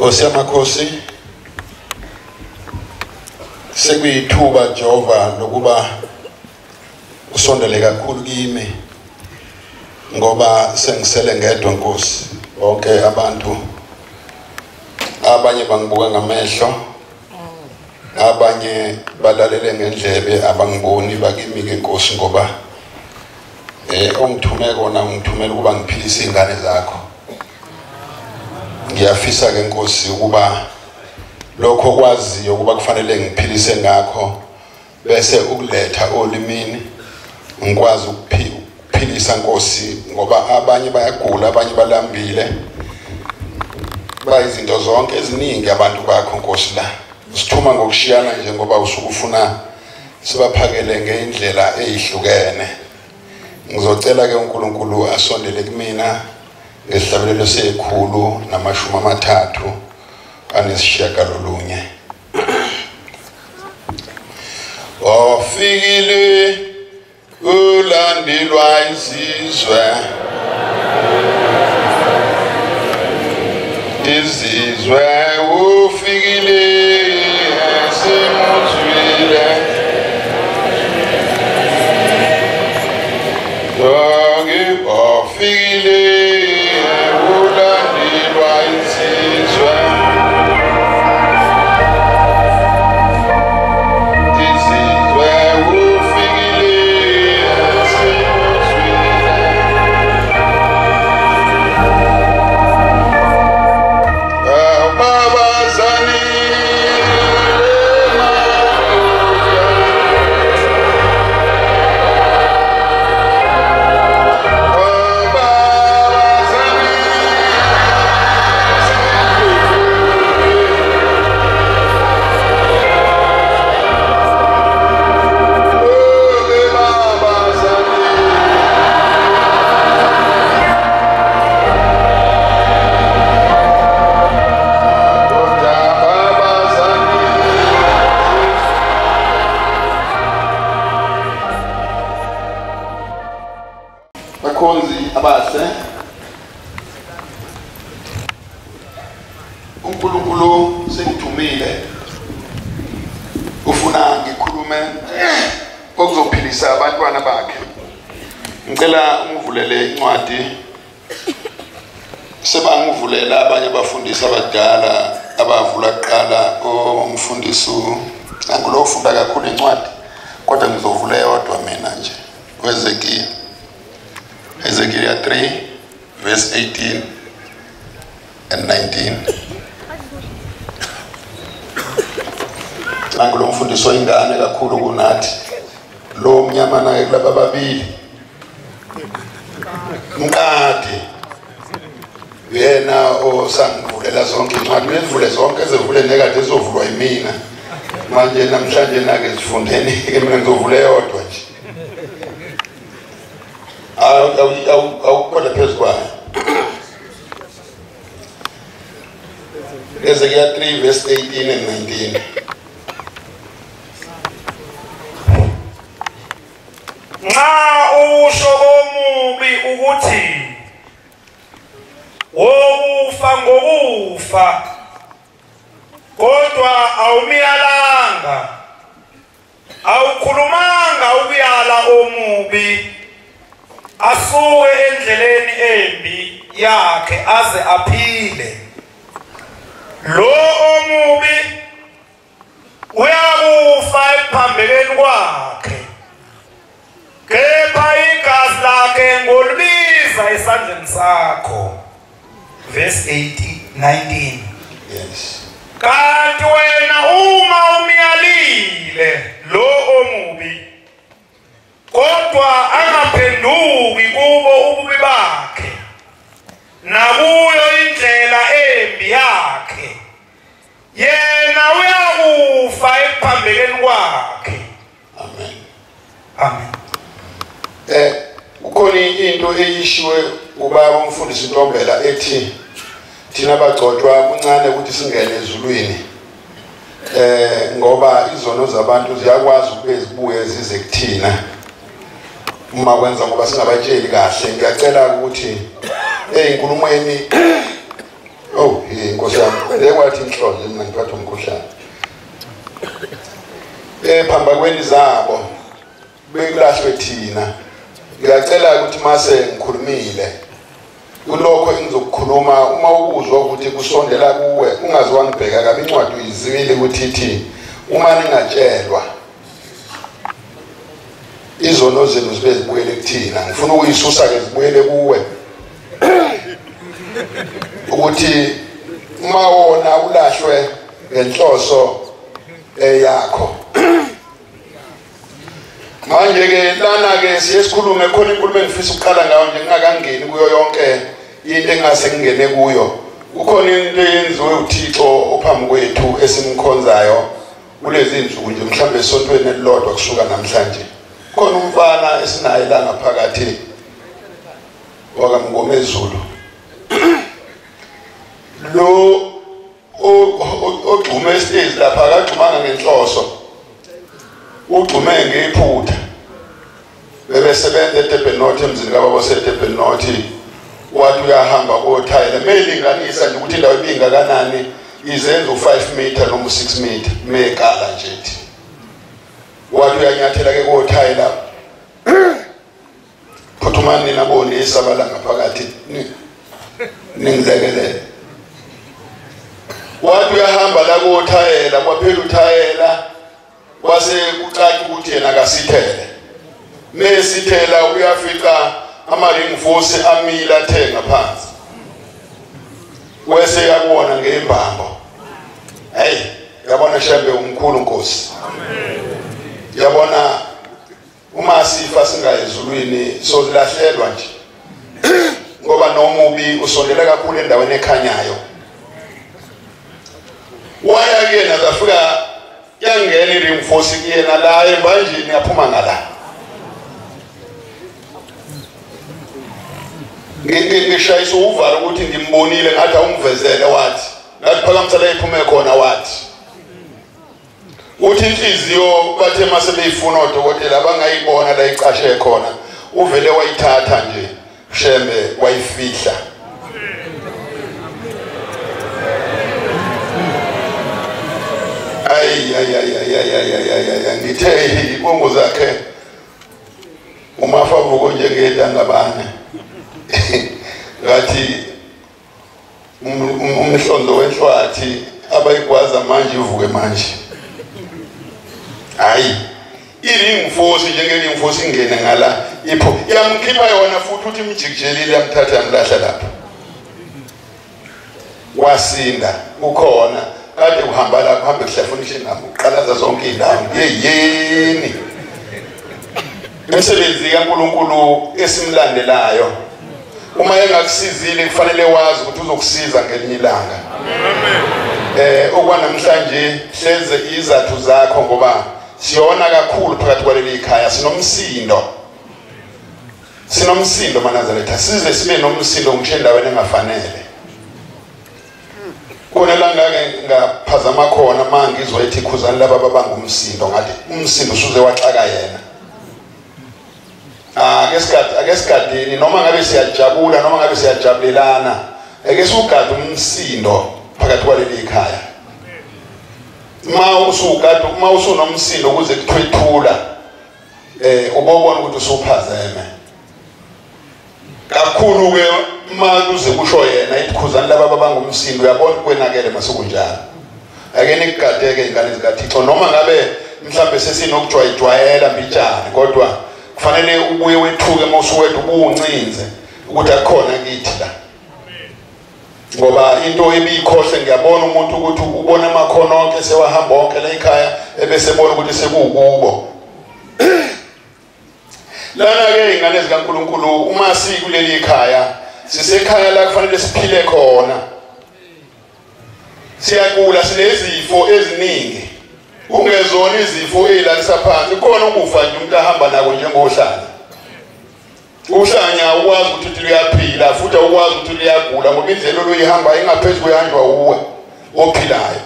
Osiyamakhosi sekuyithuba Jehova lokuba usondele kakhulu kimi ngoba sengisele ngedwa Nkosi bonke abantu abanye bangibuka ngamehlo abanye balalele ngendlebe abangiboni bakimi ke Nkosi ngoba ongithume kona ngithumela ukuba ngiphilise ingane zakho ngiyafisa ke Nkosi ukuba lokho kwaziyo ukuba kufanele ngiphilise ngakho bese ukuletha olimini ngikwazi ukuphilisa Nkosi ngoba abanye bayagula abanye balambile bayizinto zonke eziningi abantu bakho Nkosi la sithuma ngokushiyana nje ngoba usukufuna sibaphakele ngeindlela ezihlukene ngizocela ke uNkulunkulu asondele kumina ngesihlabelelo sekhulu namashumi amathathu anesishiyagalolunye ofikile ulandelwa izizwe ufikile esemuzwile ofikile ulandelwa izizwe uNkulunkulu sengithumile ufuna ngikhulume okuzophilisa abantwana bakhe ngicela ungivulele incwadi sebangivulela abanye abafundisi abadala abavula kuqala umfundisi angilofunda kakhulu incwadi kodwa ngizovula yodwa mina nje Ezekiel 3 verse 18 and 19 Nangulo mfundisi oyingane kakhulu kunathi lo mnyama naye kulaba babili mkade yena osangivulela zonke incwadi nezivule zonke ezivule nekade ezovulwa yimina manje namhlanje nake sifundeni ke mina ngizovula yodwa nje awukhola phezu kwayo Ezekiel 3 verse 18 and 19 Nxa usho komubi ukuthi wokufa ngokufa kodwa awumiyalanga awukhulumanga ukuyala omubi asuke endleleni embi yakhe aze aphile lo omubi uyakufa ekuphambekeni kwakhe kepha igazi lakhe ngolibiza esandleni sakho verse 19 yes kanti wena uma umyalile lo omubi kodwa angaphenduki kubo ububi bakhe nakuyo indlela embi yakhe yena uyakufa ekuphambekeni kwakhe amen amen ukhona into eyishiwe ubaba umfundisi Ntombela ethi thina bagcotshwa kuncane ukuthi singene ezulwini ngoba izono zabantu ziyakwazi ukuzibuye zize kuthina uma kwenza ngoba singabatsheli kahle ngiyacela ukuthi eyinkulumweni Oh, inkosi yami ekwathi inhlonze mina ngiphatha umkhuhlane phamba kweni zabo bekulahlwe thina ngiyacela ukuthi mase ngikhulumile kulokho engizokukhuluma uma ubuzwa ukuthi kusondela kuwe ungazi wangibheka kabi incwadi uyizibile ukuthi ithi uma ningatshelwa izono zenu zibe zibuyele kuthina ngifuna ukuyisusa ke zibuyele kuwe ukuthi uma wona ulahlwe ngenhloso yakho manje ke lana ke siyesikhulume khona inkulumo engifisa ukuqala ngayo nje ngingakangeni kuyo yonke into engase ngene kuyo ukhona into eyenziwe uThixo ophambi kwethu esimkhonzayo kulezi insuku nje mhlambe esontweni elilodwa kusuka namhlanje khona umfana esinaye la ngaphakathi wakamngomezulu lo ogcume stage lapha akagcumanga ngenhloso ugcume ngephutha bebesebenza eDurban North emzini kababa seDurban North wathi uyahamba kothayela melinganisa nje ukuthi indawo ibingakanani izenza u5 meter noma u6 meter mekala nje ethi wathi uyanyathela ke kothayela phuthumani nabone isabala ngaphakathi ningilekelele wathi uyahamba la kothayela kwaphela uthayela wase kucaca ukuthi yena akasithele mesithela uyafika ama-ring force amila athe ngaphansi wese yakubona ngembambo hey yabona shembe umkhulu Nkosi yabona uma sifa singayezulwini sozilahlelwa nje ngoba nomubi usondela kakhulu endaweni ekhanyayo waya kuyena zafika yangena i-ring force kuyena la embanjini yaphuma ngala ngishayisa uvalo ukuthi ngimbonile ngathi awungivezele wathi ngathi phakamisa la iphume khona wathi uthi inhliziyo bathe mase beyifuna odokotela abangayibona la iqashe khona uvele wayithatha nje shembe wayifihla ay ngithe ibongo zakhe umafavuko njengedangabane ngathi umhlondo wenhlwathi abayigwaza manje ivuke manje hayi i-ring force njenge-ring force ingene ngala ipho yamkhipha yona futhi uthi imjikijelile yamthatha yamlahla lapha wasinda ukhona kade uhamba la kuhambe kuhlafunishe nami uqalaza zonke indawo yeyeni umsebenzi kaNkulunkulu esimlandelayo uma engakusizile kufanele wazi ukuthi uzokusiza ngelinye ilanga okwanamhlanje hleze izathu zakho ngoba siyona kakhulu phakathi kwaleli ikhaya sinomsindo manazaretha size sibe nomsindo ngisho endaweni engafanele kona langa-ke ngaphazama khona mangizwa ethi khuzani laba babangumsindo ngathi umsindo usuze waxaka yena ake sigadeni noma ngabe siyajabula noma ngabe siyajabulelana ake siwugade umsindo phakathi kwaleli ikhaya uma usunomsindo ukuze kuthwethula ubobona ukuthi usuphazeme kakhulu-ke uma kuze kusho yena ithi khuzani laba babangumsindo uyabona kwenakele masekunjalo ake nikugade-ke ingane zikaThixo noma ngabe mhlawumbe sesinokujwayijwayela mbitshane kodwa kufanele ubuye wethuke uma usuwethu ubuwuncinze ukuthi akukhona kithi la ngoba into ebiyikhohle ngiyabona umuntu ukuthi ubona amakhono onke sewahamba onke la ekhaya ebesebona ukuthi sekuwukubo lana-ke ingane zikaNkulunkulu uma sikuleli ikhaya sisekhaya la kufanele siphile khona siyakula sinezifo eziningi ungezona izifo ezilalisa phansi khona ukufa nje umuntu ahamba nako njengohlanya uhlanya ukwazi ukuthi luyaphila futhi ukwazi ukuthi luyagula ngoba indlela oluyihamba ingaphezulu kuyanjwa uwe ophilayo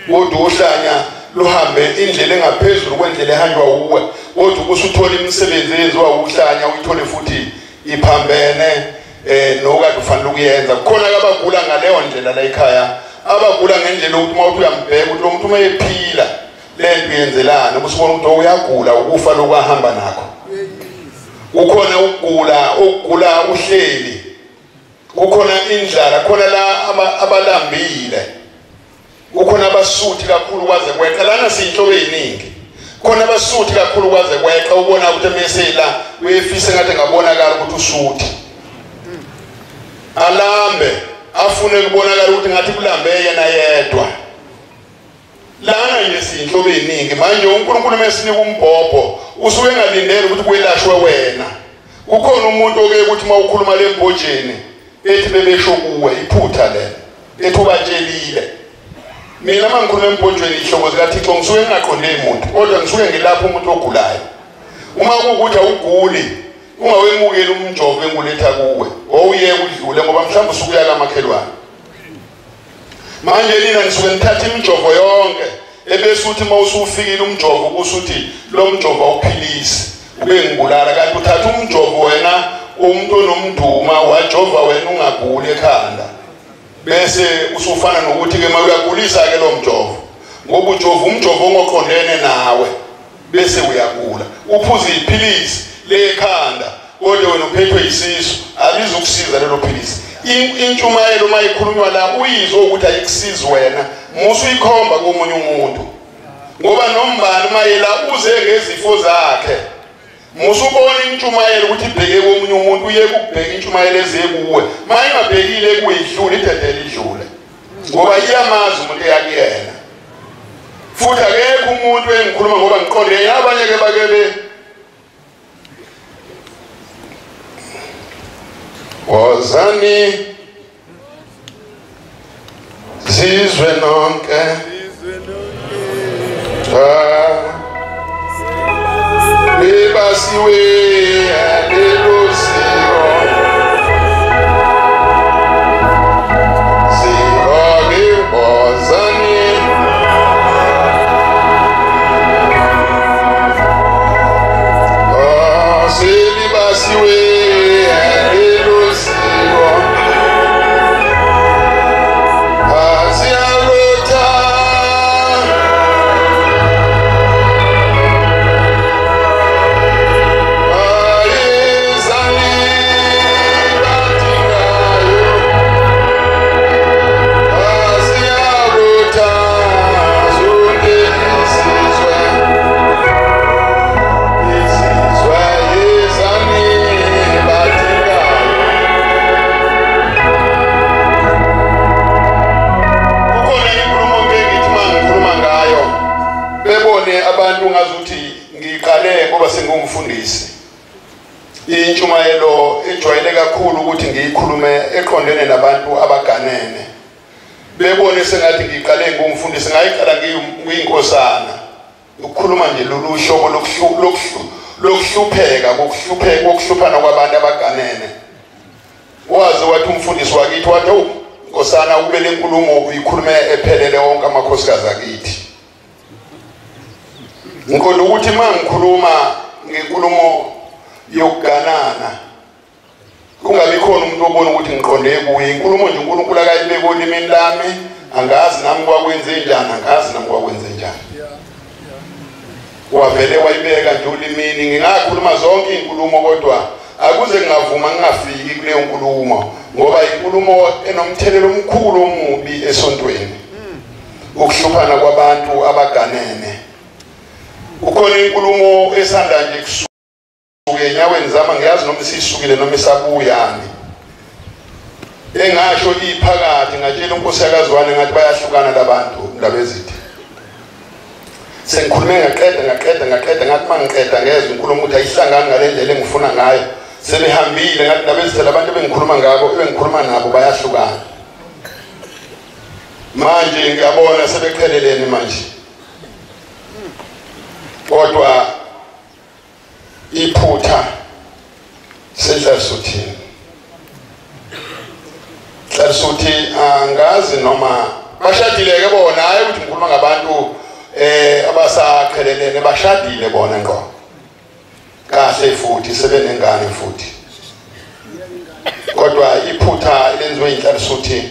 kodwa uhlanya luhambe indlela engaphezulu kwendlela ehanjwa uwe kodwa ubusuthola imisebenzi eyenziwa uhlanya uyithole futhi iphambene nokade ufanele ukuyenza khona abagula ngaleyo ndlela la ekhaya abagula ngendlela ukuthi mawuthi uyambheka ukuthi lo muntu uma ephila lento yenzelana ubusibona ukuthi uyagula ukufa lokuhamba nakho ukhona ukugula uhleli kukhona indlala khona la abalambile kukhona abasuthi kakhulu kwaze kweqa lana siyinhlobo eziningi khona abasuthi kakhulu kwaze kweqa ubona ukuthi mesela uyefisa ngathi ngabonakala ukuthi usuthi alambe afune kubonakala ukuthi ngathi kulambe yena yedwa lana nje siyinhlobo eziningi manje uNkulunkulu mesinika umbhobho usuke engalindele ukuthi kwelashwe wena kukhona umuntu oke ukuthi mawukhuluma lembojeni ethi bebesho kuwe iphutha lelo ethi ubatshelile mina mangikhuluma embojeni ihlobo zikaThixo ngisuke ngaqonde umuntu kodwa ngisuke ngilapha umuntu ogulayo uma kukuthi awuguli ungawemukeli umjovo enguletha kuwe owuyeke udlule ngoba mhlawumbe usukuya kamakhelwane manje nina nisuke nithatha imijovo yonke ebese uthi mawusufikile umjovo kusuthi lo mjovo awuphilisi ube ngibulala kanti uthatha umjovo wena umuntu onomduma wajova wena ungaguli ekhanda bese usufana nokuthi ke mawuyagulisa ke lo mjovo ngoba ujova umjovo ongoqondene nawe bese uyagula uphuza iphilisi lekhanda kodwa wena uphethwe isisu alizukusiza lelo philisi intshumayelo mayikhulunywa la uyizwe ukuthi ayikusizi wena musu ikhomba komunye umuntu ngoba nombani mayela uze ngezifo zakhe musu ubona intshumayelo ukuthi ibheke komunye umuntu uye ukubheka intshumayelo ezekuwe mayingabhekile kuyidlula idedele idlule ngoba iyamazi umuntu yakuyena futhi akekho umuntu engikhuluma ngoba ngiqonde abanye ke bakebe wozani zizwe nonke libasiwe alelosiko sihoke wozani silibasiwe abantu ngazuthi ngiqale ngoba sengumfundisi intshumayelo ejwayele kakhulu ukuthi ngiyikhulume eqondene nabantu abaganene bebone sengathi ngiqale ngumfundisi ngayiqala ngiyinkosana ukukhuluma nje lolu hlobo lokuhlupheka kokuhluphana kwabantu abaganene wazi wathi umfundisi wakithi wathi inkosana ube lenkulumo uyikhulume ephelele wonke amakhosikazi akithi ngikho ukuthi mangikhuluma ngenkulumo yokuganana kungabi khona umuntu obona ukuthi ngiqonde kuye inkulumo nje uNkulunkulu akayibeka olimini lami angazi nami kwakwenze njani angazi nami kwakwenze njani wavele wayibeka nje olimini ngingakhuluma zonke inkulumo kodwa akuze ngavuma ngingafiki kuleyo nkulumo ngoba inkulumo enomthelelo omkhulu omubi esontweni ukuhluphana kwabantu abaganene ukhona inkulumo esanda nje kusuke enyaweni zami ngiyazi noma sisukile noma isabuyani engasho iphakathi ngatshela unkosikazi wami ngathi bayahlukana labantu ndabezithe sengikhulume ngaqeda ngathi mangiqeda ngezwe inkulumo ukuthi ayihlangani ngalendlela engifuna ngayo sebehambile ngathi ndabezithe labantu bengikhuluma ngabo ebengikhuluma nabo bayahlukana manje ngiyabona sebeqhelelene manje kodwa iphutha sedla suthini hlasuthi angazi noma bashadile bona hayi ukuthi ngikhuluma ngabantu abasaqhelelene bashadile bona ngqo kahle futhi sebenengane futhi kodwa iphutha lenziwe inhlalisuthi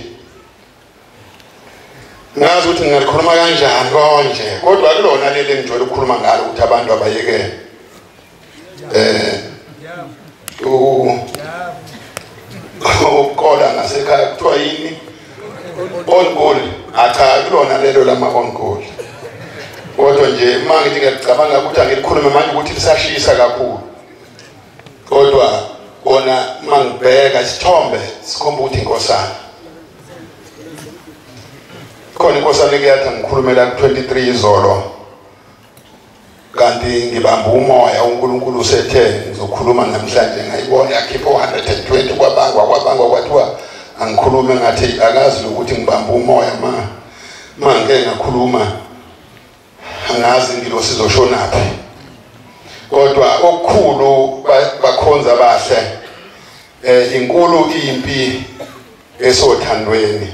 ngazi ukuthi ngalikhuluma kanjani konje kodwa kulona leli ngijwayele ukukhuluma ngalo ukuthi abantu abayeke ukola ngasekhaya kuthiwa yini on goal acha kulona lelo lama on goal kodwa nje manje ngiyacabanga ukuthi angilikhulume manje ukuthi lisashisa kakhulu kodwa bona mangibheka isithombe sikhomba ukuthi inkosana khona inkosana eyathi ngikhulumela ku-23 izolo kanti ngibamba umoya uNkulunkulu usethe ngizokhuluma namhlanje ngayibona yakhipha 120 kwabangwa kwathiwa angikhulume ngathi akazi ukuthi ngibamba umoya mangeke ngakhuluma angazi ngilosizoshonaphi kodwa okukhulu bakhonza bahle inkulu impi esothandweni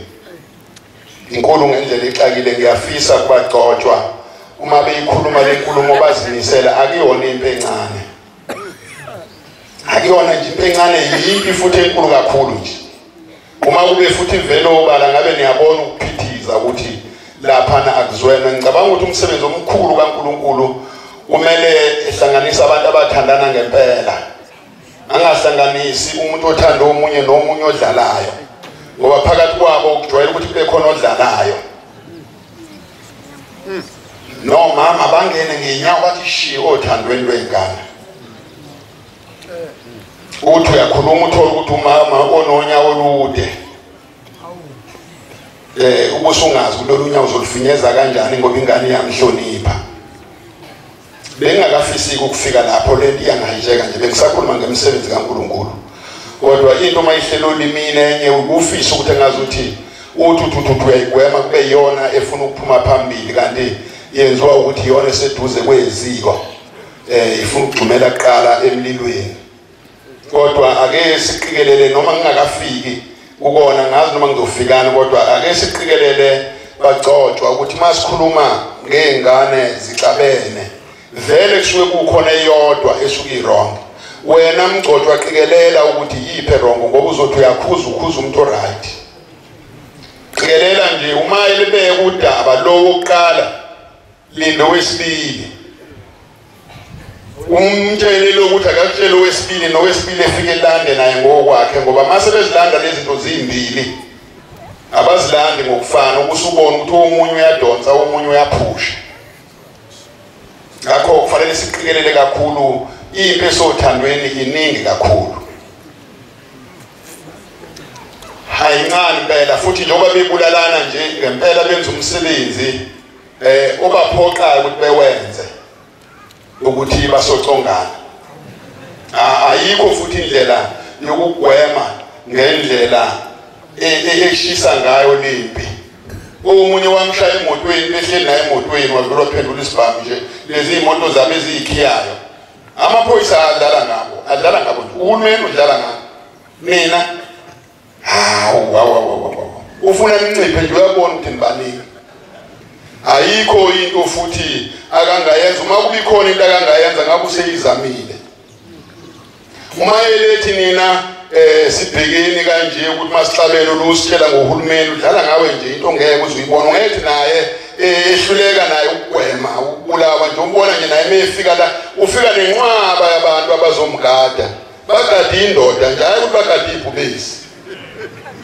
inkulu ngendlela exakile ngiyafisa kubagcotshwa uma beyikhuluma lenkulumo bazimisela akuyona impi encane akuyona nje impi encane yimpi futhi enkulu kakhulu nje uma kube futhi velo obala ngabe niyabona ukuphithiza ukuthi laphana akuzwena ngicabanga ukuthi umsebenzi omkhulu kaNkulunkulu kumele ehlanganisa abantu abathandana ngempela angahlanganisi umuntu othanda omunye nomunye odlalayo ngoba phakathi kwabo kujwayele ukuthi kube khona odlalayo no mama bangene ngenyawo bathi shi othandweni lwengane uthi uyakhuluma uthola ukuthi umama ononyawo olude ubusungazi kulolu nyawo uzolifinyeza kanjani ngoba ingane iyamhlonipha bengakafisi ukufika lapho lento iyangayijeka nje bengisakhuluma ngemsebenzi kaNkulunkulu kodwa into mayihlelo limine enye ukufisa ukuthi engazuthi uthi uyayigwema kube yona efuna ukuphuma phambili kanti yenziwa ukuthi yona eseduze kweziko ifuna ukugcumela kuqala emlilweni kodwa ake siqikelele noma ngingakafiki ukona ngazi noma ngizofikana kodwa ake siqikelele bagcotshwa ukuthi masikhuluma ngezingane zicabene vele kusuke kukhona eyodwa esuke wrong wena mgcotshwa qikelela ukuthi yiphe wrong ngoba uzothi uyakhuza umuntu right qikelela nje uma elibeke udaba lo wokuqala lindo wesibili umtshele ukuthi akatshele owesibili nowesibili efike lande naye ngokwakhe ngoba mase bezilanda lezi zinto zimbili abazilandi ngokufana ukusubona ukuthi omunye uyadonsa omunye uyaphusha ngakho kufanele siqikelele kakhulu impi esothandweni iningi kakhulu hayincane impela futhi njengoba bebulalana nje ngempela benza umsebenzi obaphoqayo ukuthi bewenze ukuthi basocongana ayikho futhi indlela yokugwema ngendlela eshisa ngayo lempi omunye wamshaya emotweni behleli naye emotweni wadlula phendula isibhamu nje lezi imoto zabo ezikhiyayo amaphoyisa adlala ngabo uhulumeni udlala ngabo mina ufuna ninciphe nje uyabona ukuthi nibaningi ayikho into futhi akangayenza uma kubikhona into akangayenza ngabe useyizamile uma elethi nina sibhekeni kanje ukuthi masihlabele lusitshela ngohulumeni udlala ngawe nje into ngeke uzuyibona ungethi naye ehluleka naye ukugwema ukubulawa nje umbona nje naye mefika la ufika nenqwaba yabantu abazomgada bagada indoda nje hayi ukuthi bagada ibhubesi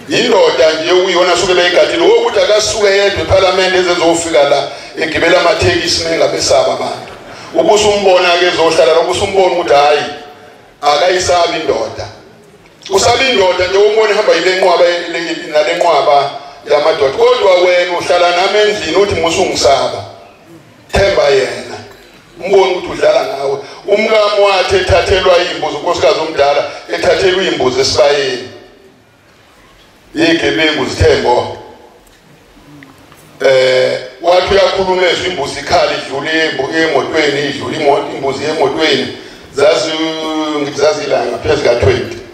indoda nje uyona suke beyigadile ukuthi akasuke yedwa eParliament ezezofika la egibela amathekisi nengabesaba abantu ubusumbona ke ezohlala lokusumbona ukuthi hayi akayisabi indoda usaba indoda nje umbone hamba ile nqwaba nale nqwaba yamadoda kodwa wena uhlala nami endlini uthi musungisaba themba yena umbone ukuthi udlala ngawe umkami wathi ethathelwa imbuzi unkosikazi omdala ethathelwa imbuzi esibayeni igebengu zithembo wathi uyakhuluma ezwe imbuzi ikhala idlule emotweni idlule imbuzi emotweni zazila ngaphezulu ka-20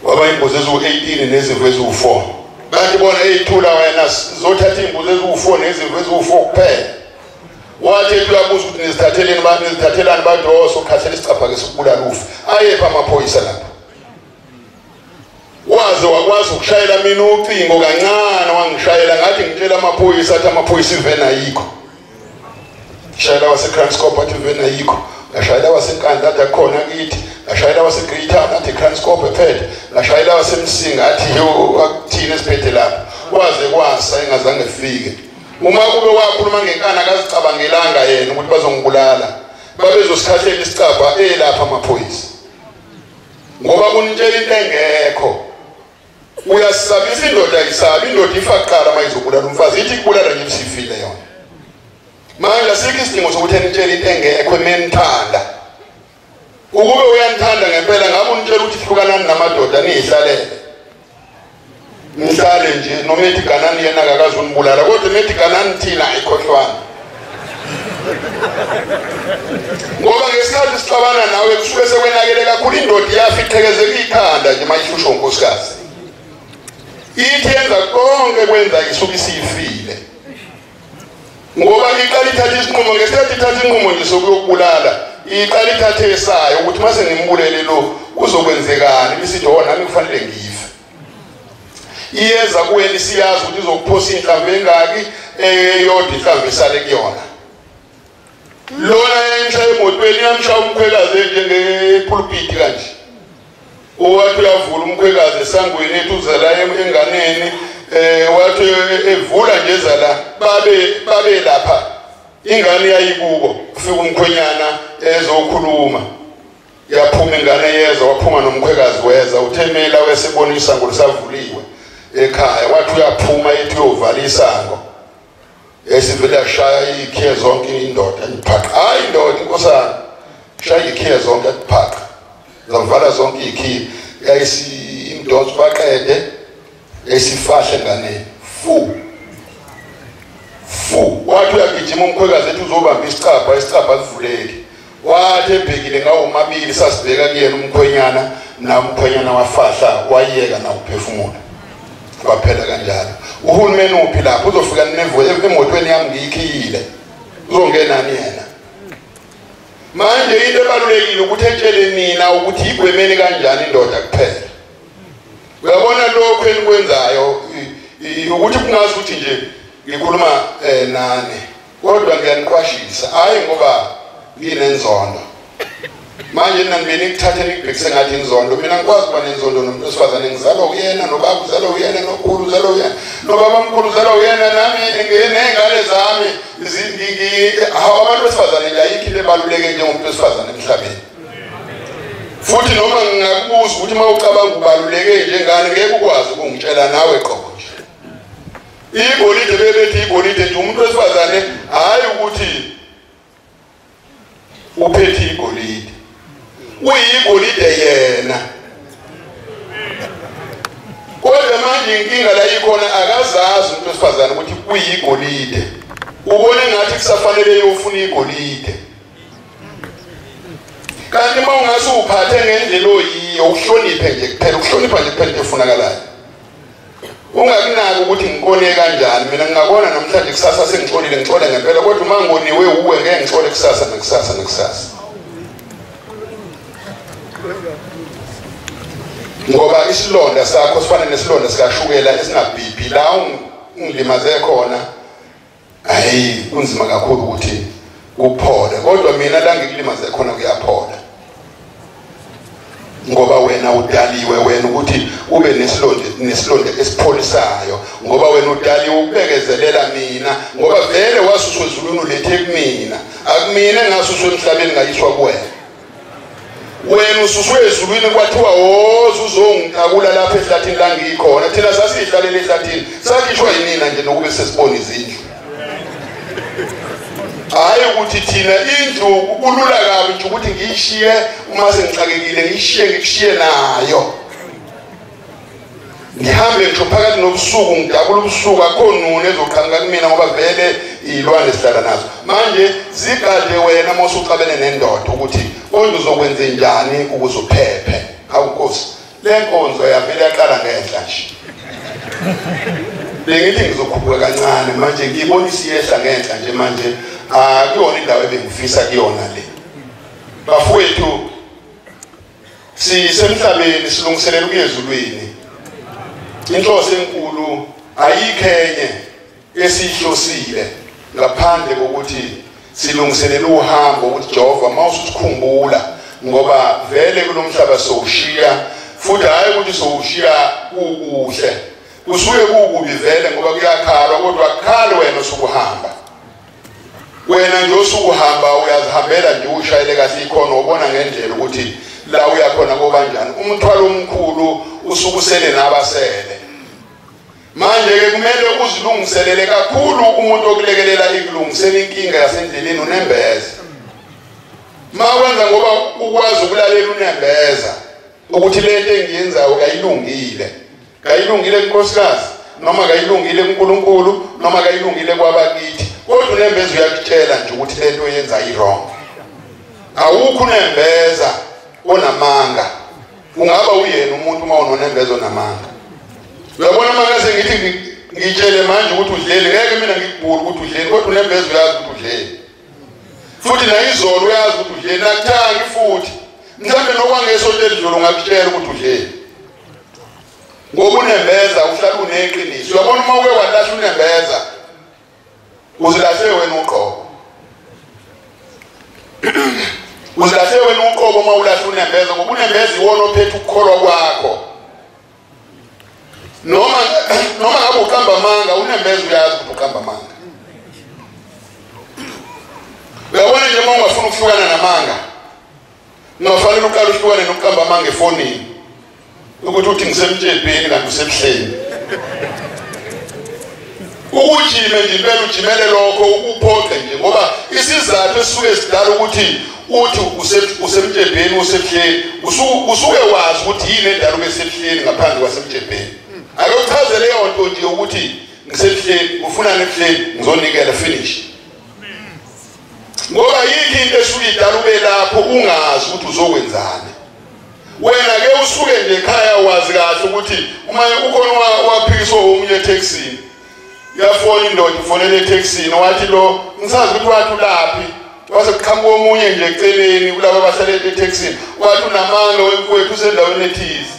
waba imbuzi eziwu-18 nezimvu eziwu-4 kanti bona eyithula wena zothatha imbuzi eziwu-4 nezimvu eziwu-4 kuphela wathi ethi uyabuza ukuthi nizithathelani bathi osokhathela isicapha-ke sokubulala ufa ayepha amaphoyisa lapho waze wakwazi ukushayela mina ucingo kancane wangishayela ngathi ngitshela amaphoyisa athi amaphoyisa ivena yikho shayela waseCranscorp athi ivena yikho ngashayela waseNkandla athi akhona kithi ngashayela waseGreytown athi Cranscorp ephethe ngashayela waseMsinga athi akuthini esiphethe lapha waze kwasa engazange efike uma kube wakhuluma ngenkana akazicabangelanga yena ukuthi bazongibulala babezosithathela isicabha lapha amaphoyisa ngoba kunitshela into engekho uyasabisa indoda ayisabi indoda ifaqala mayizobulala umfazi ithi kubulala nje sifile yona manje asikho isidingo sokuthi enitshela into engekho emenithanda ukube uyanithanda ngempela ngabe unitshela ukuthi hlukanani namadoda nihlalele nihlale nje noma ethi ganani yena akazunibulala kodwa nethi ganani thina ayikhohlwana ngoba ngesikhathi sixabana nawe kusuke sekwenakele kakhulu indoda yafiqhekezeka ikhanda nje mayishusho unkosikazi ithi yenza konke kwenza isuke isifile ngoba iqala ithatha isinqumo ngesikhathi ithatha inqumo nje sokuyokubulala iqala ithathe esayo ukuthi mase ngimbulele lo kuzokwenzekani bisithi nami kufanele ngife iyeza kuwena siyazi ukuthi izokuphosa inhlamvu engaki eyodwa inhlamvu esale kuyona lona yemshaya emotweni yamshaya umkhwekazi njengepulpit kanje owathi uyavula umkhwekazi esangweni etuzela enganeni wathi evula nje zala babe lapha ingane yayikubo ufika umkhwenyana ezokhuluma yaphuma ingane yeza waphuma nomkhwekazi weza uthemela wesebona isango lisavuliwe ekhaya wathi uyaphuma ethi uyovala isango esivele ashaya ikhiye zonke indoda iphaqa hayi indoda inkosana shaya ikhiye zonke iphaqa zavala zonke ikhiye yayisi imdonso baqede esifahle ngane fu wathi uyagijima umkhwekazi ethi uzobamba isicabha sivuleki wathi ebhekile ngawo mabili sasibheka kuyena umkhwenyana namkhwenyana wafahla wayeka na ukuphefumula kwaphela kanjalo uhulumeni uphi lapho uzofika emotweni yami ngiyikhiyile uzongenani yena manje into ebalulekile ukuthi etshele nina ukuthi igwemeni kanjani indoda kuphela uyabona lokho enikwenzayo ukuthi kungazi ukuthi nje ngikhuluma nani kodwa ngiyaniqwashisa hayi ngoba nginenzondo manje nami nikuthathe nikubhekise ngathi inzondo mina ngikwazi kuba nenzondo nomuntu osifazane ngizalwa uyena nobaba uzalwa uyena nokhulu uzalwa uyena nobaba omkhulu uzalwa uyena nami nengane zami abantu besifazane nje ayikho into ebaluleke njengomuntu wesifazane emhlabeni futhi noma ngingakubuza ukuthi uma ucabanga ubaluleke njengani ngeke ukwazi ukungitshela nawe qobo nje igolide bebethi igolide nje umuntu wesifazane hayi ukuthi uphethe igolide uyigolide yena kodwa manje inkinga la ikhona akazazi umuntu wesifazane ukuthi kuyigolide ubone ngathi kusafanele yofuna igolide kanti uma ungase uphathe ngendlela oyiyo uhloniphe nje kuphela ukuhlonipha nje kuphela efunakalayo ungakunaki ukuthi ngikone kanjani mina ngingakona namhlanje kusasa sengixolile ngixole ngempela kodwa uma ngoniwe uwe ngeke ngixole kusasa nekusasa ngoba isilonda sakho sifana nesilonda sikashukela esingabhibhi la ungilimaze khona hayi kunzima kakhulu ukuthi kuphole kodwa mina la ngikulimaze khona kuyaphola ngoba wena udaliwe wena ukuthi ube nesilonda esipholisayo ngoba wena udaliwe ukubekezelela mina ngoba vele wasuswe ezulwini ulethe kumina akumina ngasuswe emhlabeni ngayiswa kuwena wena ususwe ezulwini kwathiwa woza uzongitakula lapha ehlathini la ngikhona thina sasihlalele ehlathini sakhishwa yinina nje nokube sesibona izindlu hayi ukuthi thina indlu kulula kabi nje ukuthi ngiyishiye uma sengixakekile ngikushiye nayo ngihambe ngisho phakathi nobusuku ngidabula ubusuku akho nune ezoqhamuka kumina ngoba vele ilwane sihlala nazo manje zigade wena mase ucabene nendoda ukuthi konje uzokwenza njani ukuze uphephe hawu Nkosi le nkonzo yavele yaqala ngenhla nje bengithi ngizokhuphuka kancane manje ngiyibona isiyehla ngenhla nje manje akuyona indawo ebengifisa kuyona le bafowethu sisemhlabeni silungiselela ukuyezulwini inhloso enkulu ayikhenye esihlosile ngaphandle kokuthi silungiselela uhambo ukuthi Jehova mawusikhumbula ngoba vele kulomhlaba sowushiya futhi hayi ukuthi sowushiya ukuhle kusuke kukubi vele ngoba kuyakhala kodwa kukhale wena usukuhamba wena nje usukuhamba uyazihambela nje ushayele kahle ikhona ubona ngendlela ukuthi la uyakhona kobanjani umthwalo omkhulu usukusele nabasele manje ke kumele uzilungiselele kakhulu umuntu okulekelela ikulungisela inkinga yasendleleni unembeza mawenza ngoba ukwazi ukulalela unembeza ukuthi lento engiyenzayo kayilungile kunkosikazi noma kayilungile kuNkulunkulu noma kayilungile kwabakithi kodwa unembeza uyakutshela nje ukuthi lento oyenza wrong awukho unembeza onamanga ungaba uyena umuntu uma unonembeza onamanga uyabona manje ngithi ngitshele manje ukuthi udlele ngeke mina ngikubhula ukuthi udlele kodwa unembeza uyazi ukuthi udlele futhi nayizolo uyazi ukuthi udlele nakuthangi futhi mhlambe nokwangesonto elidlule ungakutshela ukuthi udlele ngoba unembeza uhlala uneqiniso uyabona uma uke walahla unembeza uzilahle wena uqobo uzilahle wena uqobo uma ulahla unembeza ngoba unembeza iwona ophethe ukukholwa kwakho noma ngabe uqamba amanga unembeza uyazi ukuthi uqamba amanga uyabona nje uma ungafuna ukuhlukana namanga ungafanele uqale uhlukane nokuqamba amanga efonini ukuthi uthi ngisemtshebheni kanti usebuhleni ukujime nje impela ujimele lokho ukuphoqa nje ngoba isizathu esisuke sidala ukuthi uthi usemtshebheni usebuhleni usuke wazi ukuthi yini endala ubesebuhleni ngaphandle kwasemtshebheni akuchaze leyo nto nje ukuthi ngisebuhleni ufuna nebuhleni ngizonikela finish ngoba yiki into esuke idala ube lapho ungazi ukuthi uzokwenzani wena ke usuke nje ekhaya wazi kahle ukuthi uma ukhona waphikiswa umunye etaxini uyafona indoda ufonele etaxini wathi lo ngisazi ukuthi wathi ulaphi wase kuqhamuka omunye nje eceleni kulabo abahlala etaxini wathi unamanga wemfowethu usendaweni ethize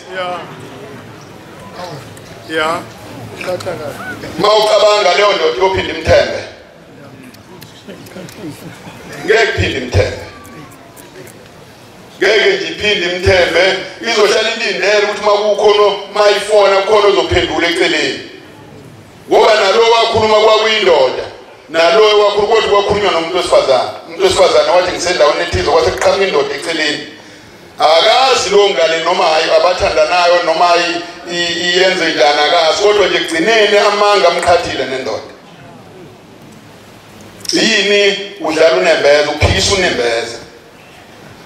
yeah mawucabanga leyo ndoda yophinda imthembe ngeke phinde imthembe ngeke nje iphinde imthembe izohlala ilindele ukuthi makukhona mayifona kukhona ozophendula eceleni ngoba nalo wakhuluma kwakuyindoda nalo wakhuluma kodwa kwakhulunywa nomuntu wesifazane wathi ngisendaweni ethize kwase kuqhamuka indoda eceleni akazi lo ngale noma hayi abathandanayo noma iyenze njani akazi kodwa nje kugcineni amanga amkhathile nendoda yini udlala unembeza uphikisa unembeza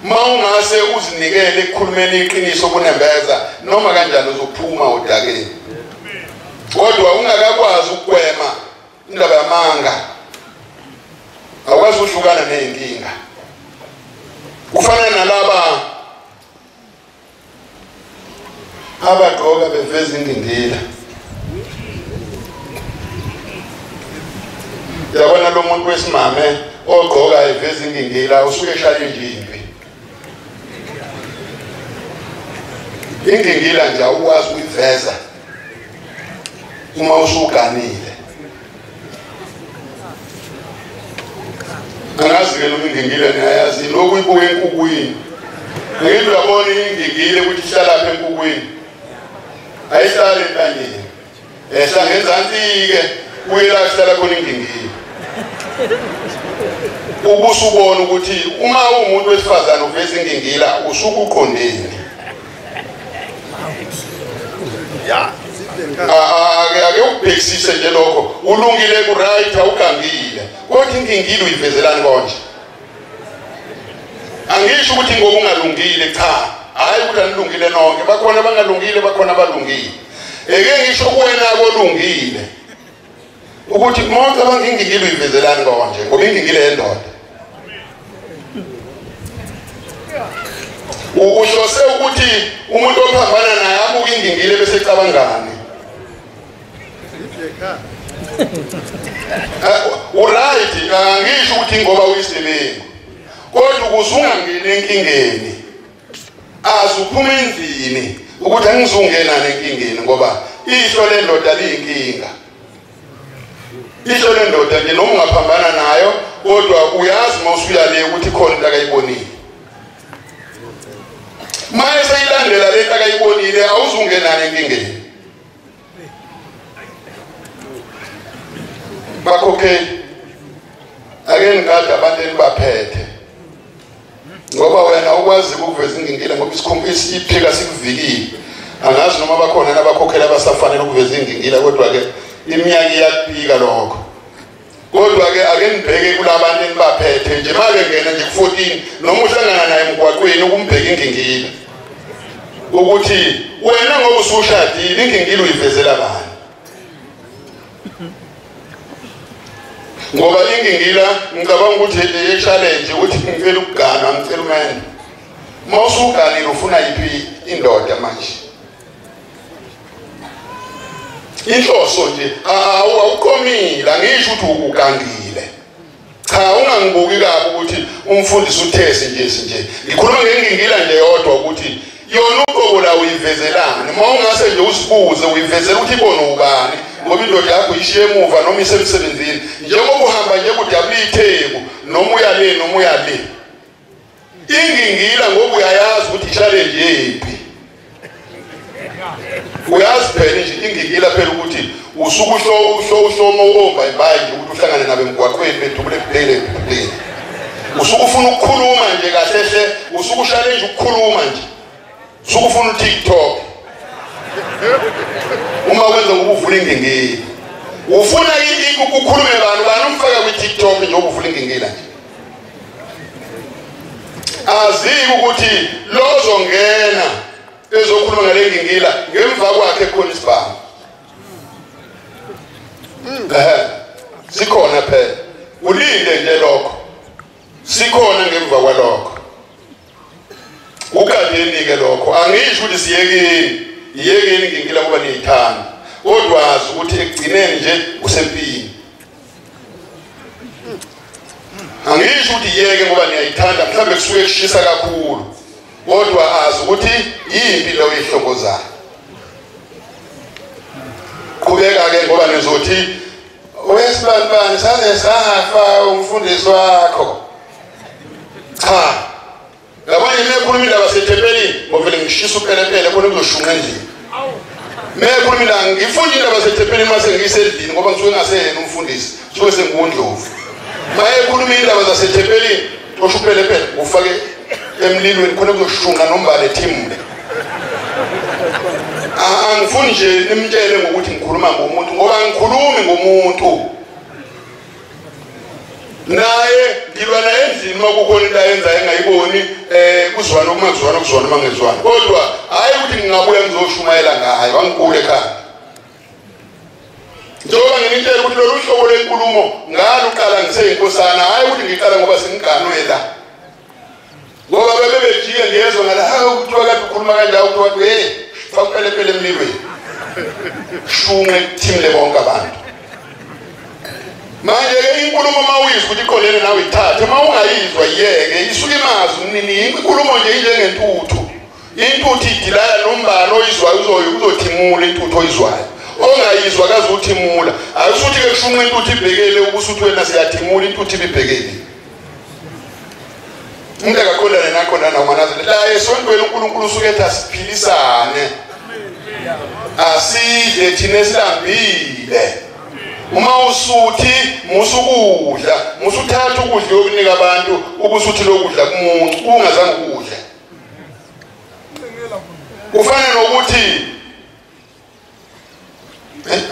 mawungase uzinikele ekukhulumeni iqiniso kunembeza noma kanjani uzophuma udakeni kodwa ungakakwazi ukugwema indaba yamanga awukwazi uhlukana nezinkinga kufana nalaba abagqoka beveza indindila yabona lo muntu wesimame ogqoka eveza indindila usuke eshaya injimbi indindila nje awukwazi ukuyiveza uma usuganile angazi-ke noma ingingile niyayazi lokhu ibuke enkukwini ngeke uyabona ingingile ukuthi ihlalapha enkukwini ayihlali entanyeni ehla ngenzansi-ke kuyela kuhlala khona ingingile ubusubona ukuthi uma umuntu wesifazane uveza ingingila usuke uqondeni ake ukubhekisise nje lokho ulungile ku-right awugangile kodwa ingingile uyivezelani konje angisho ukuthi ngoba ungalungile cha hayi ukuthi anilungile nonke bakhona abangalungile bakhona abalungile eke ngisho kuwena kolungile ukuthi monke abangingingile uyivezelani konje ngoba ingingile yendoda uhlose ukuthi umuntu ophambana naye abuke ingingile bese ecabangani uright angisho ukuthi ngoba uyisebenzi kodwa ukuze ungangeni enkingeni azuphuma endlini ukuthi angizungena nenkingeni ngoba ihlo lendoda liyinkinga. Ihlo lendoda nje noma ungaphambana nayo kodwa uyazi mawusuya le ukuthi khona into akayibonile. Maye seyilandela lento akayibonile awuzungena nenkingeni. Bakhokheli ake ngikade abantu enibaphethe ngoba wena ukwazi ukuveza ingingile ngoba isiphika sikuvikile. Angazi noma bakhona nabakhokheli abasafanele ukuveza ingingile kodwa ke iminyaka iyakupika lokho. Kodwa ke ake nibheke kulabantu enibaphethe nje make ngena nje ku14 noma uhlangana naye emgwaqweni ukumbheka ingingile ukuthi wena ngoba usushadile ingingile uyivezela bani. Ngoba ingingila ngicabanga ukuthi le challenge ukuthi ngicela ukugana ngicela umene. Mawusuganile ufuna yipi indoda manje. Inhloso nje awuqomile angisho ukuthi ukugangile. Cha ungangibuki kabi ukuthi umfundisi uthesi nje. Ngikhuluma ngengingila nje yodwa ukuthi yona uqobo la uyivezelana. Mawungase nje usibuze uyivezela ukuthi ibona ubani. Ngoba indoda yakho ishiye emuva noma isemsebenzini njengoba uhamba nje kudabula itheku noma uya le noma uya le. Ingingila ngoba uyayazi ukuthi i-challenge yephi. Uyazi phela nje ingingila phela ukuthi usuku uhloma uhomba imbaye nje ukuthi uhlangane nabe emgwaqweni bedubule kuphele. Usuku ufuna ukukhuluma nje kahle usuku challenge ukukhuluma nje. Usuku ufuna uTikTok. Uma wenza ukuvula ingingila ufuna ukukhuluma bani umfaka kwi-TikTok nje ukuvula ingingila nje. Azi ukuthi lozongena ezokhuluma ngale ngingila ngemva kwakhe khona isibhamu. Sikhona phela ulinde nje lokho sikhona ngemva kwalokho ukadeni ke lokho angisho ukuthi siyekeni ngingila ngoba niyithanda kodwa azi ukuthi ekugcineni nje usempini. Angisho ukuthi yeke ngoba niyayithanda mhlambe kusuke kushisa kakhulu kodwa azi ukuthi impilo oyihlongozayo. Qhubeka ke ngoba nizothi wesibanibani saze safa umfundisi wakho. Cha ngabanye mekhuluma indaba sethempelini ngovele ngishisa upelepele khona kuzoshunqa endlini. Mekhuluma indaba ngifunda indaba sethempelini mase ngiyisedini ngoba ngisuke ngaseyena umfundisi suke sengundlovu. Mayekhuluma indaba zasethempelini osho upelepele ufake emlilweni khona kuzoshunqa nombane thimule. Angifuni nje nimtshele ngokuthi ngikhuluma ngomuntu ngoba ngikhulumi ngomuntu. Naye ngilwa naye endlini makukhona into ayenza engayiboni kuzwana ukuzwana mangezwana kodwa hayi ukuthi ngingabuya ngizoshumayela ngayo wangikule ekhaya. Njengoba nginitshela ukuthi lolu hlobo lenkulumo ngalo uqala ngiseyinkosana hayi ukuthi ngiqala ngoba sengiganwe la. Ngoba bebejike ngezwe ngala hawu kuthiwa kade ukhuluma kanjalo kuthiwa fakupelepele emlilweni. Shunqe kuthimle bonke abantu. Manje ke inkulumo mawuyizwa ukuthi iqondene nawe ithathe mawungayizwa yeke isuke imazi umnini inkulumo nje injengentuthu. Intuthu idilana nombalo oyizwayo uzothimula intuthu oyizwayo. Ongayizwa kaze uthimula ayisuthi ke kushunqa intuthu ibhekele ukusuthi wena siyathimula intuthu ibhekele. Umuntu akakhondana nakho nana umanazile la esontweni uNkulunkulu usuke ethi asiphilisane. Asidle thina esilambile. Uma usuthi musukudla musuthatha ukudla okunika abantu ubusuthi lokudla kumuntu ungazange ukudla. Kufana nokuthi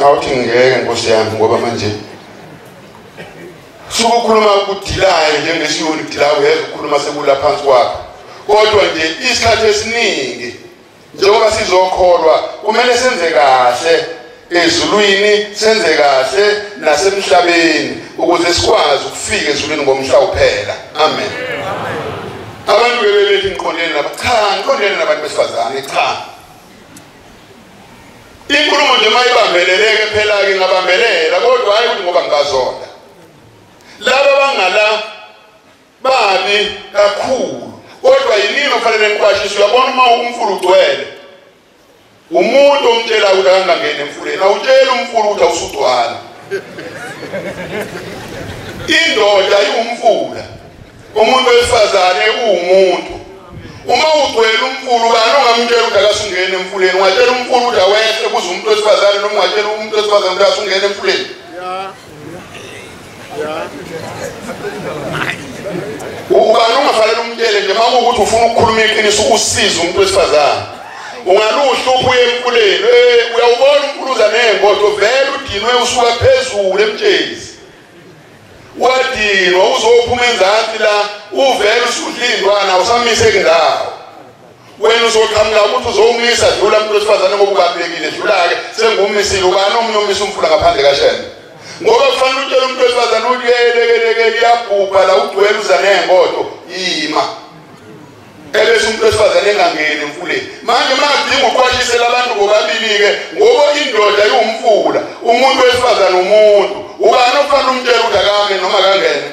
awuthi ngeke Nkosi yami ngoba manje sukukhuluma ukudilayo njengesiyoni kudilayo uyeza ukukhuluma sekula phansi kwakho kodwa nje isikhathi esiningi njengoba sizokholwa kumele senze kahle ezulwini senze kahle nasemhlabeni ukuze sikwazi ukufika ezulwini ngomhla uphela. Amen. Abantu bebethi ngiqondene nabo cha ngiqondene nabantu besifazane cha. Inkulumo nje mayibambeleleke phela ke ngabambelela kodwa hayi ukuthi ngoba ngikazonda. Laba bangala babi kakhulu kodwa yinini ofanele niqwashise uyabona uma umfulu ugcwele umuntu omtshela ukuthi angangena emfuleni awutshela umfula ukuthi awusugcwala indoda iwumfula umuntu wesifazane uwumuntu uma ugcwele umfula ubani ongamtshela ukuthi akasungene emfuleni ungatshela umfula ukuthi awehle kuze umuntu wesifazane noma ungatshela umuntu wesifazane ukuthi asungene emfuleni ubani ongafanele umtshele nje uma kuwukuthi ufuna ukukhuluma iqiniso ukusiza umuntu wesifazane ungaluhla uphuye emfuleni uyawubona umfuluza nengodo vele udinwe usuka phezulu emtshezi wadinwa uzophuma enzansi la uvele usudlindwana usamiseke ndawo wena uzoqhamuka ukuthi uzomisa dlula umuntu wesifazane ngoba ubabekile dlula-ke sengumisile ubani omunye omisa umfula ngaphandle kashena ngoba kufanele utshela umuntu wesifazane ukuthi lekelekele iyabhubha la ugcwele uza nengodo yima ebese umuntu wesifazane engangeni emfuleni manje makudinga uqwashisela abantu bobabili-ke ngoba indoda iwumfula umuntu wesifazane umuntu ubani ofanele umtshela ukuthi akame noma akangene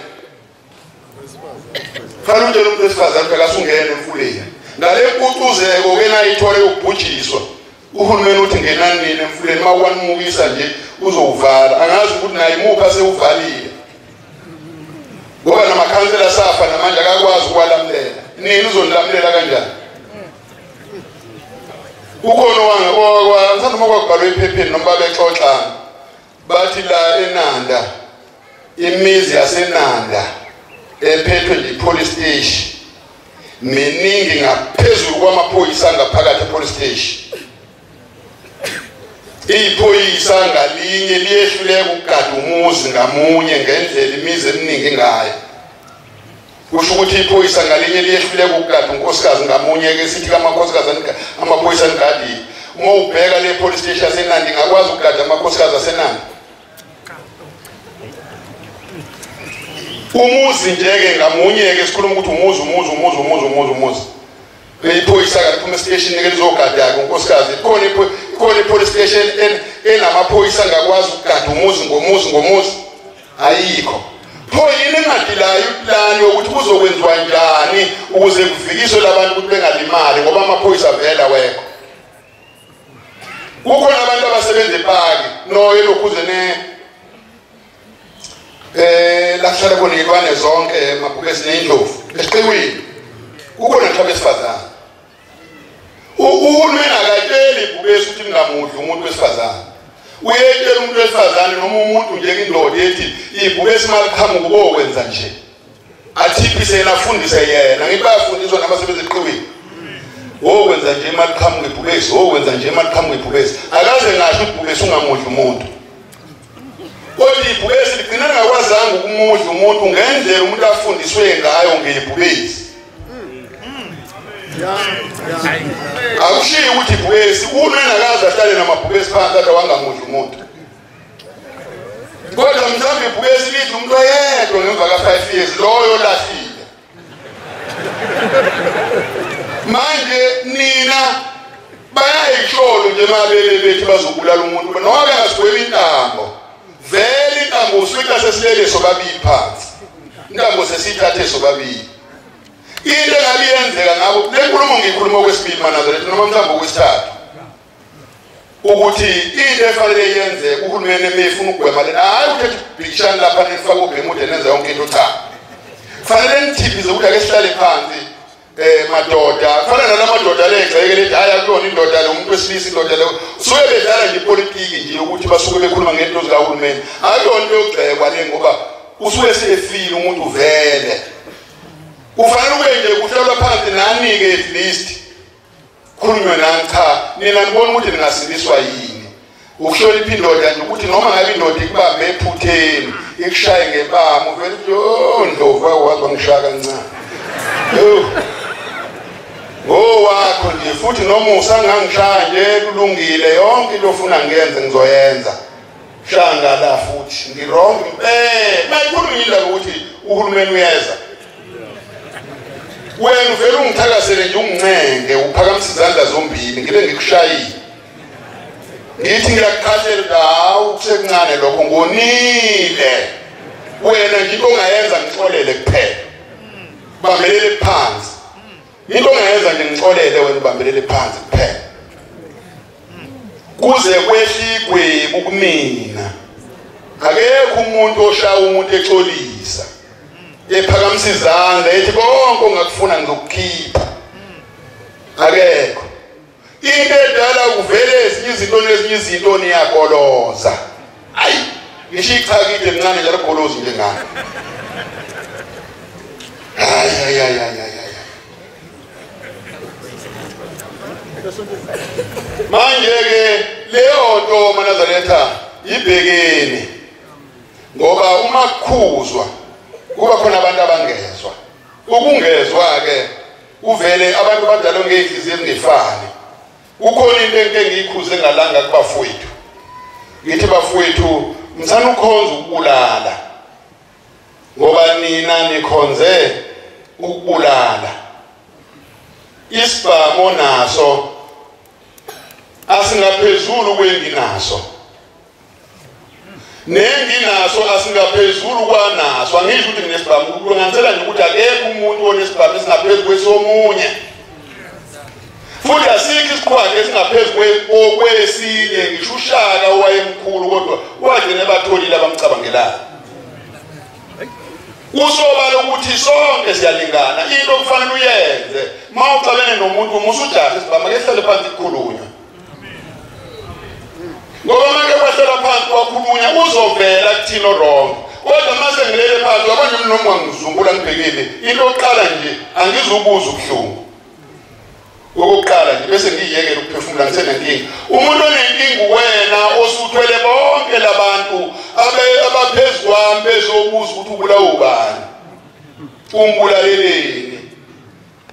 fanele umtshela umuntu wesifazane ukuthi akasungene emfuleni ngale mpucuzeko-ke nayithole yokubhujiswa uhulumeni uthi ngenani nini emfuleni uma ukwanimukisa nje uzowuvala angazi ukuthi naye imuphi asewuvalile ngoba namakhansela safa namanje akakwazi ukwalamlela nini uzonilamulela kanjani ukhona ngithanda uma kwakubhalwe ephepheni noma babexoxana bathi la eNanda imizi yaseNanda ephethwe nje police station miningi ngaphezulu kwamaphoyisa ngaphakathi police station iphoyisa ngalinye liyehluleka ukugada umuzi ngamunye ngendlela imizi eminingi ngayo kusho ukuthi iphoyisa ngalinye liyehluleka ukugada unkosikazi ngamunye-ke sithi kamakhosikazi amaphoyisa angigadile uma ubheka le police station yaseNanda ingakwazi ukugada amakhosikazi aseNanda umuzi nje-ke ngamunye-ke sikhuluma ukuthi umuzi iphoyisa kaliphuma esiteshini-ke lizogada-ke unkosikazi ikhona i-police station enamaphoyisa angakwazi ukugada umuzi ngomuzi ayikho pho yini engadilayo iplani yokuthi kuzokwenziwa njani ukuze kuvikiswe labantu ukuthi bengalimali ngoba amaphoyisa avela wekho kukhona abantu abasebenza epaki noye lokhuze lakuhlala khona iy'lwane zonke amabhukesi ney'ndlovu esiqiwini kukhona ngisho abesifazane uhulumeni akatsheli ibhubesi ukuthi lingamudli umuntu wesifazane uyetshela umuntu wesifazane noma umuntu njengendoda ethi ibhubesi maliqhamuka ubokwenza nje athiphise yena afundise yena ngithi bayafundiswa nabasebenza eqiwini wokwenza nje maliqhamuka ibhubesi wokwenza nje maliqhamuka ibhubesi akaze ngasho ukuthi ibhubesi ungamudli umuntu kodwa ibhubesi ligcina lingakwazanga ukumudla umuntu ngendlela umuntu afundiswe ngayo ngebhubesi akushiye ukuthi ibhubesi uhulumeni akaze ahlale namabhubesi phansi ade wangamudla umuntu kodwa mhlawumbe ibhubesi lithi umuntu oyedwa ngemva ka-5 years loyo lahlile manje nina bayayisholo nje mabele bethi bazobulala umuntu noma bengasigweba intambo vele intambo uswika sesilele sobabili phansi intambo sesiyithathe sobabili into engabe yenzeka ngabo le nkulumo ngiyikhuluma okwesibili manazaretha noma mhlawumbe okwesithathu ukuthi into efanele yenzeka uhulumeni emefuna ukugwema lena hayi ukuthetha ubhikishani lapha nifake ubhemude nenza yonke into cha kufanele nithiphize ukuthi ake sihlale phansi madoda kufana nalamadoda legxeke lethi hayi akuyona indoda lo muntu wesilisa indoda le suke bedlala nje ipolitiki nje ukuthi basuke bekhuluma ngento zikahulumeni akuyona into yokugxekwa le ngoba usuke sefile umuntu vele kufanele ube nje kuhlalwa phansi nani-ke at least khulunywe nani cha nina nibona ukuthi ningasindiswa yini ukuhlonipha indoda nje ukuthi noma ngabe indoda ikubambe ephutheni ikushaye ngebama uvele ukuthi Ndlovu wazi wangishaya kancane wakho nje futhi noma usangangishaya nje kulungile yonke into ofuna ngiyenze ngizoyenza shanga la futhi ngirong bayikhulumile ukuthi uhulumeni uyeza wena uvela ungithakasele nje ungincenge uphakamisa izandla zombili ngibe ngikushayile ngithi ngiyakukhathela hawu kusekuncane lokho ngonile wena nje into ongayenza ngixolele kuphela bambelele phansi into ongayenza nje ngixolele wena ubambelele phansi kuphela kuze kwehligwe ukumina akekho umuntu oshaya umuntu exolisa ephakamisa izandla ethi konke ongakufuna ngizokukhipha akekho into edala uvele ezinye izinto niyakoloza ayi ngisho ichakide encane njalo golozi njengani ay manje ke leyo nto manazaretha ibhekeni ngoba uma kukhuzwa kuba khona abantu abangezwa ukungezwa ke uvele abantu badala ngehliziyo ezingefani ukhona into engiyikhuze ngalanga kubafowethu ngithi bafowethu mthana ukhonza ukubulala ngoba nina nikhonze ukubulala isibhamo naso asingaphezulu kwenginaso nenginaso asingaphezulu kwanaso angisho ukuthi nginesibhamu ukungansela nje ukuthi akekho umuntu onesibhamu esingaphezulu kwesomunye futhi asikho isiqhwaga esingaphezu kwesinye ngisho uShaka owayemkhulu kodwa wagcina batholile abamcabangelayo usobala ukuthi sonke siyalingana into okufanele uyenze mawuxabene nomuntu umusujaha isibhamu akehlale phansi kukhulunywa ngoba manje kwahlala phansi kwakhulunywa uzovela kuthina wrong kodwa mase ngilele phansi abanye noma ngizumbula ngibhekile into oqala nje angizubuza ubuhlungu okokuqala nje bese ngiyekela ukuphefumula ngisenenkinga umuntu onenkinga wena osuthwele bonke labantu abaphezulu kwami bezobuza ukuthi ubulawa ubani umbulaleleni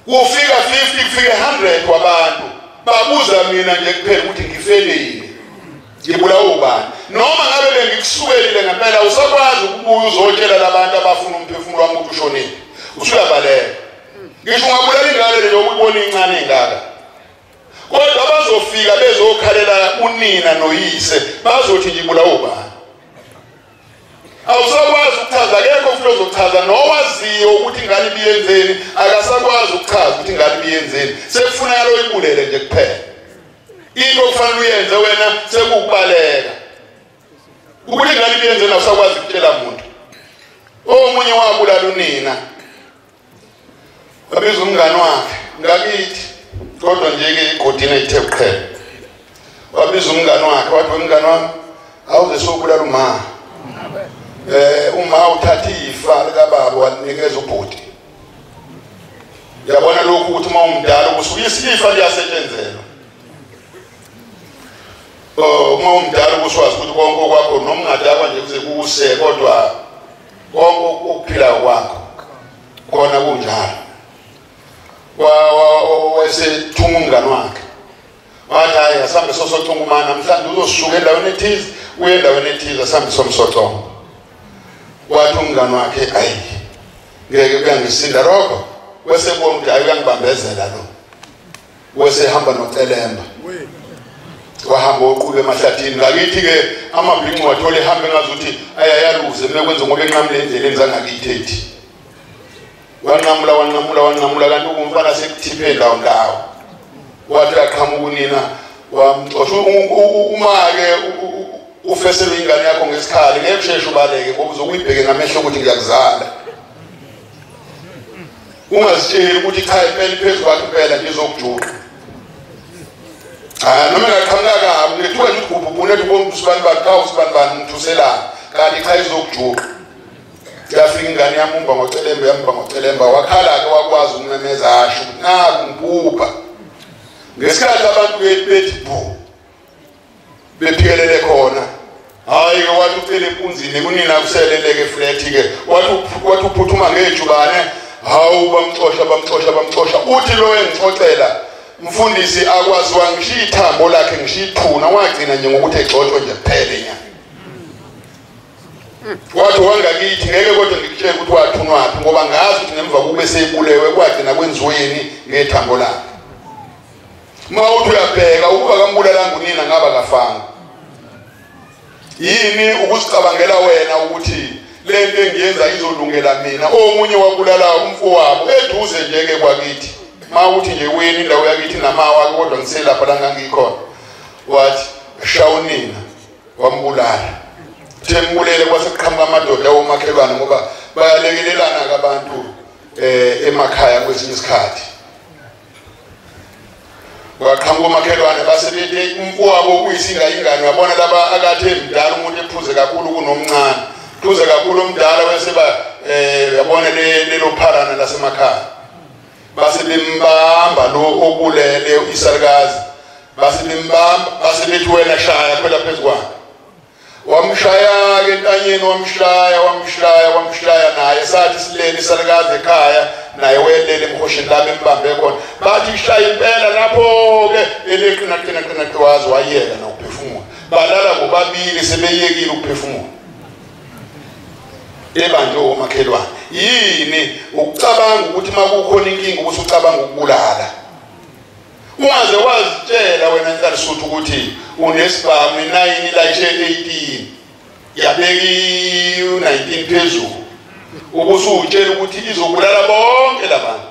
kufika 50 kufika 100 wabantu babuza mina nje kuphela ukuthi ngifeleni ngibulawa ubani noma ngabe bengikusukelile ngempela usakwazi ukubuya uzotshela labantu abafuna umphefumulo wami ukuthi ushonile usuyabaleka ngisho ungabulala ingane leyo ukubona incane engaka kodwa bazofika bezokhalela unina noyise bazothi ngibulawa ubani awusakwazi ukuchaza akekho futhi ozochaza nowaziyo ukuthi ingane ibiyenzeni akasakwazi ukuchaza ukuthi ingane ibiyenzeni sekufuna lo ibulele nje kuphela into okufanele uyenze wena sekukubaleka ukuthi ingane ibiyenzeni awusakwazi ukutshela umuntu omunye wabulala unina wabiza umngane wakhe ngakithi kodwa nje ke igodini ethe kuqhela wabiza umngane wakhe wathi umngane wami awuze sokubulala uma uthatha ifa lika baba wanikeza ubhuti yabona lokhu ukuthi uma umdala ukusukisa ifa liyasetshenzelwa uma umdala ukuswazi ukuthi konke kwakho noma ungadakwa nje kuze kuse kodwa konke ukuphila kwakho khona kunjalo wasethunga umngane wakhe wathi hayi asambe sosothunga umana namhlanje uzoshuka endaweni ethize uye endaweni ethize asambe somsothongo wathi umngane wakhe ayi ngeke kuyangisinda lokho wesebona ukuthi hayi uyangibambezela lo wesehamba nocelemba wahamba oqhube emahlathini ngakithi ke amabhinqi wathola ehambe ngazuthi ayayaluze mekwenza ngoba enqamule endleleni zangakithethi wanqamula kanti umfana sekuthiphe ndawo wathi aqhamuka unina wamxosha uma ke ufesele ingane yakho ngesikhali ngeke usheshe ubaleke ngoba uzokuyibheke ngamehlo ukuthi ngiyakuzala ungazitsheli ukuthi cha impela phezulu kwakhe impela nje izokujuqa noma ngaqhamuka kabi ngethuka nje ubhubhune ethi bonke usibani bakhawu usibani bani ngithuselana kanti cha izokujuqa yafika ingane yami umba ngocelemba wakhala ke wakwazi ukumemeza asho naku ngibhubha ngesikhathi abantu bethi bu bephikelele khona hayi ke wathi ucela empunzini kunina kuseleleke flat ke wathi uphuthuma ngejubane hawu bamxosha uthi lo engixoxela mfundisi akwaziwa ngishiya ithambo lakhe ngishiya ithuna wagcina nje ngokuthi egxotshwe nje kuphele nyana wathi wangakithi ngeke kodwa ngikutshela ukuthi wathunwaphi ngoba ngazi ukuthi ngemva kube seyibulewe kwagcina kwenziweni ngethambo lakhe mawuthi uyabheka ukuba kambulalanga unina ngaba kafanga yini ukusicabangela wena ukuthi lento engiyenza izolungela mina omunye wabulala umfowabo eduze nje ke kwakithi mawuthi nje wena indawo yakithi namawa kodwa ngiselapha la ngangikhona wathi shawunina wambulala thembulele kwasekuqhamuka amadoda omakhelwane ngoba bayalekelelana kabantu emakhaya kwesinye isikhathi waqhamuka umakhelwane base bethe umfowabo kuyisinga ingane wabona laba akathe emdala umuntu ephuze kakhulu kunomncane phuze kakhulu omdala bese yabona lelo pharana lasemakhaya base bembamba lo okulele isalukazi base bembamba base bethi wena shaya phela phezukwana wamshaya ke entanyeni wamshaya naye sathi silele isalukazi ekhaya naye welele emhosheni laba embambe khona bathi shaya impela lapho ke eleqina kwazi wayeka nokuphefumula balala bobabili sebeyekile ukuphefumula ebanje omakhelwane yini ukucabanga ukuthi makukhona inkinga ukuthi ucabanga ukubulala ungaze wazitshela wena nhlalisuthu ukuthi unesibhamu 9 layishe 18 yabeki 19 phezulu ubusutshela ukuthi izobulala bonke labantu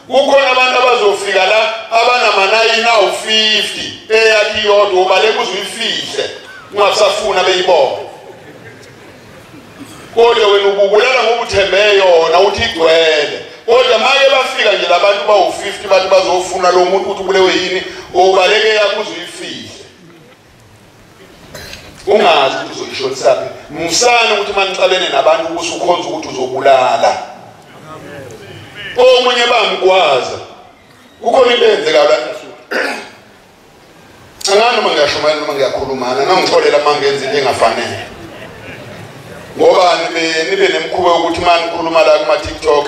kukhona abantu abazofika la abanama-9 awu-50 eyakhi yodwa ubale kuziyifihle ungasafuna beyibona kodwa wena ububulala ngoba uthembe yona uthi igcwele kodwa make bafika nje labantu bawu-50 bathi bazofuna lo muntu ukuthi ubulewe yini ubaleke yakho uziyifihle ungazi ukuthi uzoyishonisaphi musana ukuthi manixabene nabantu usukhonza ukuthi uzobulala omunye bamgwaza kukhona into eyenzeka la angani noma ngiyashumayela noma ngiyakhulumana nongixolela mangenza into engafanele ngoba nibe nemkhuba ukuthi manje ukhuluma la kuma TikTok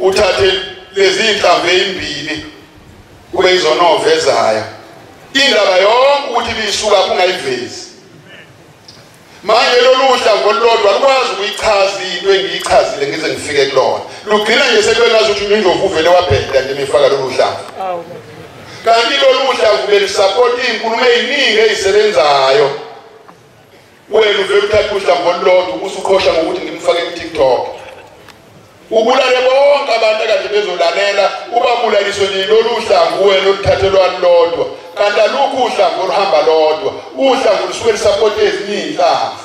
uthathe lezi inhlamvu ezimbili kube izona ovezayo indaba yonke ukuthi bisuka kungayivezi manje lolu hlamvu olulodwa lukwazi ukuyichaza into engiyichazile ngize ngifike kulona lugcina nje sekwengazi ukuthi uNdlovu uvele wabheda nje mefaka lolu hlamvu kanti lolu hlamvu belisupport inkulumo eziningi ezisebenzayo wena uvele uthathe uhlamvu olulodwa usukhosha ngokuthi ngimfake ku-TikTok ubulale bonke abantu akade bezolalela ubabulaliswe lolu hlamvu wena oluthathelwa lodwa kanti alukho uhlamvu oluhamba lodwa uhlamvu lusuke lisupport eziningi inhlamvu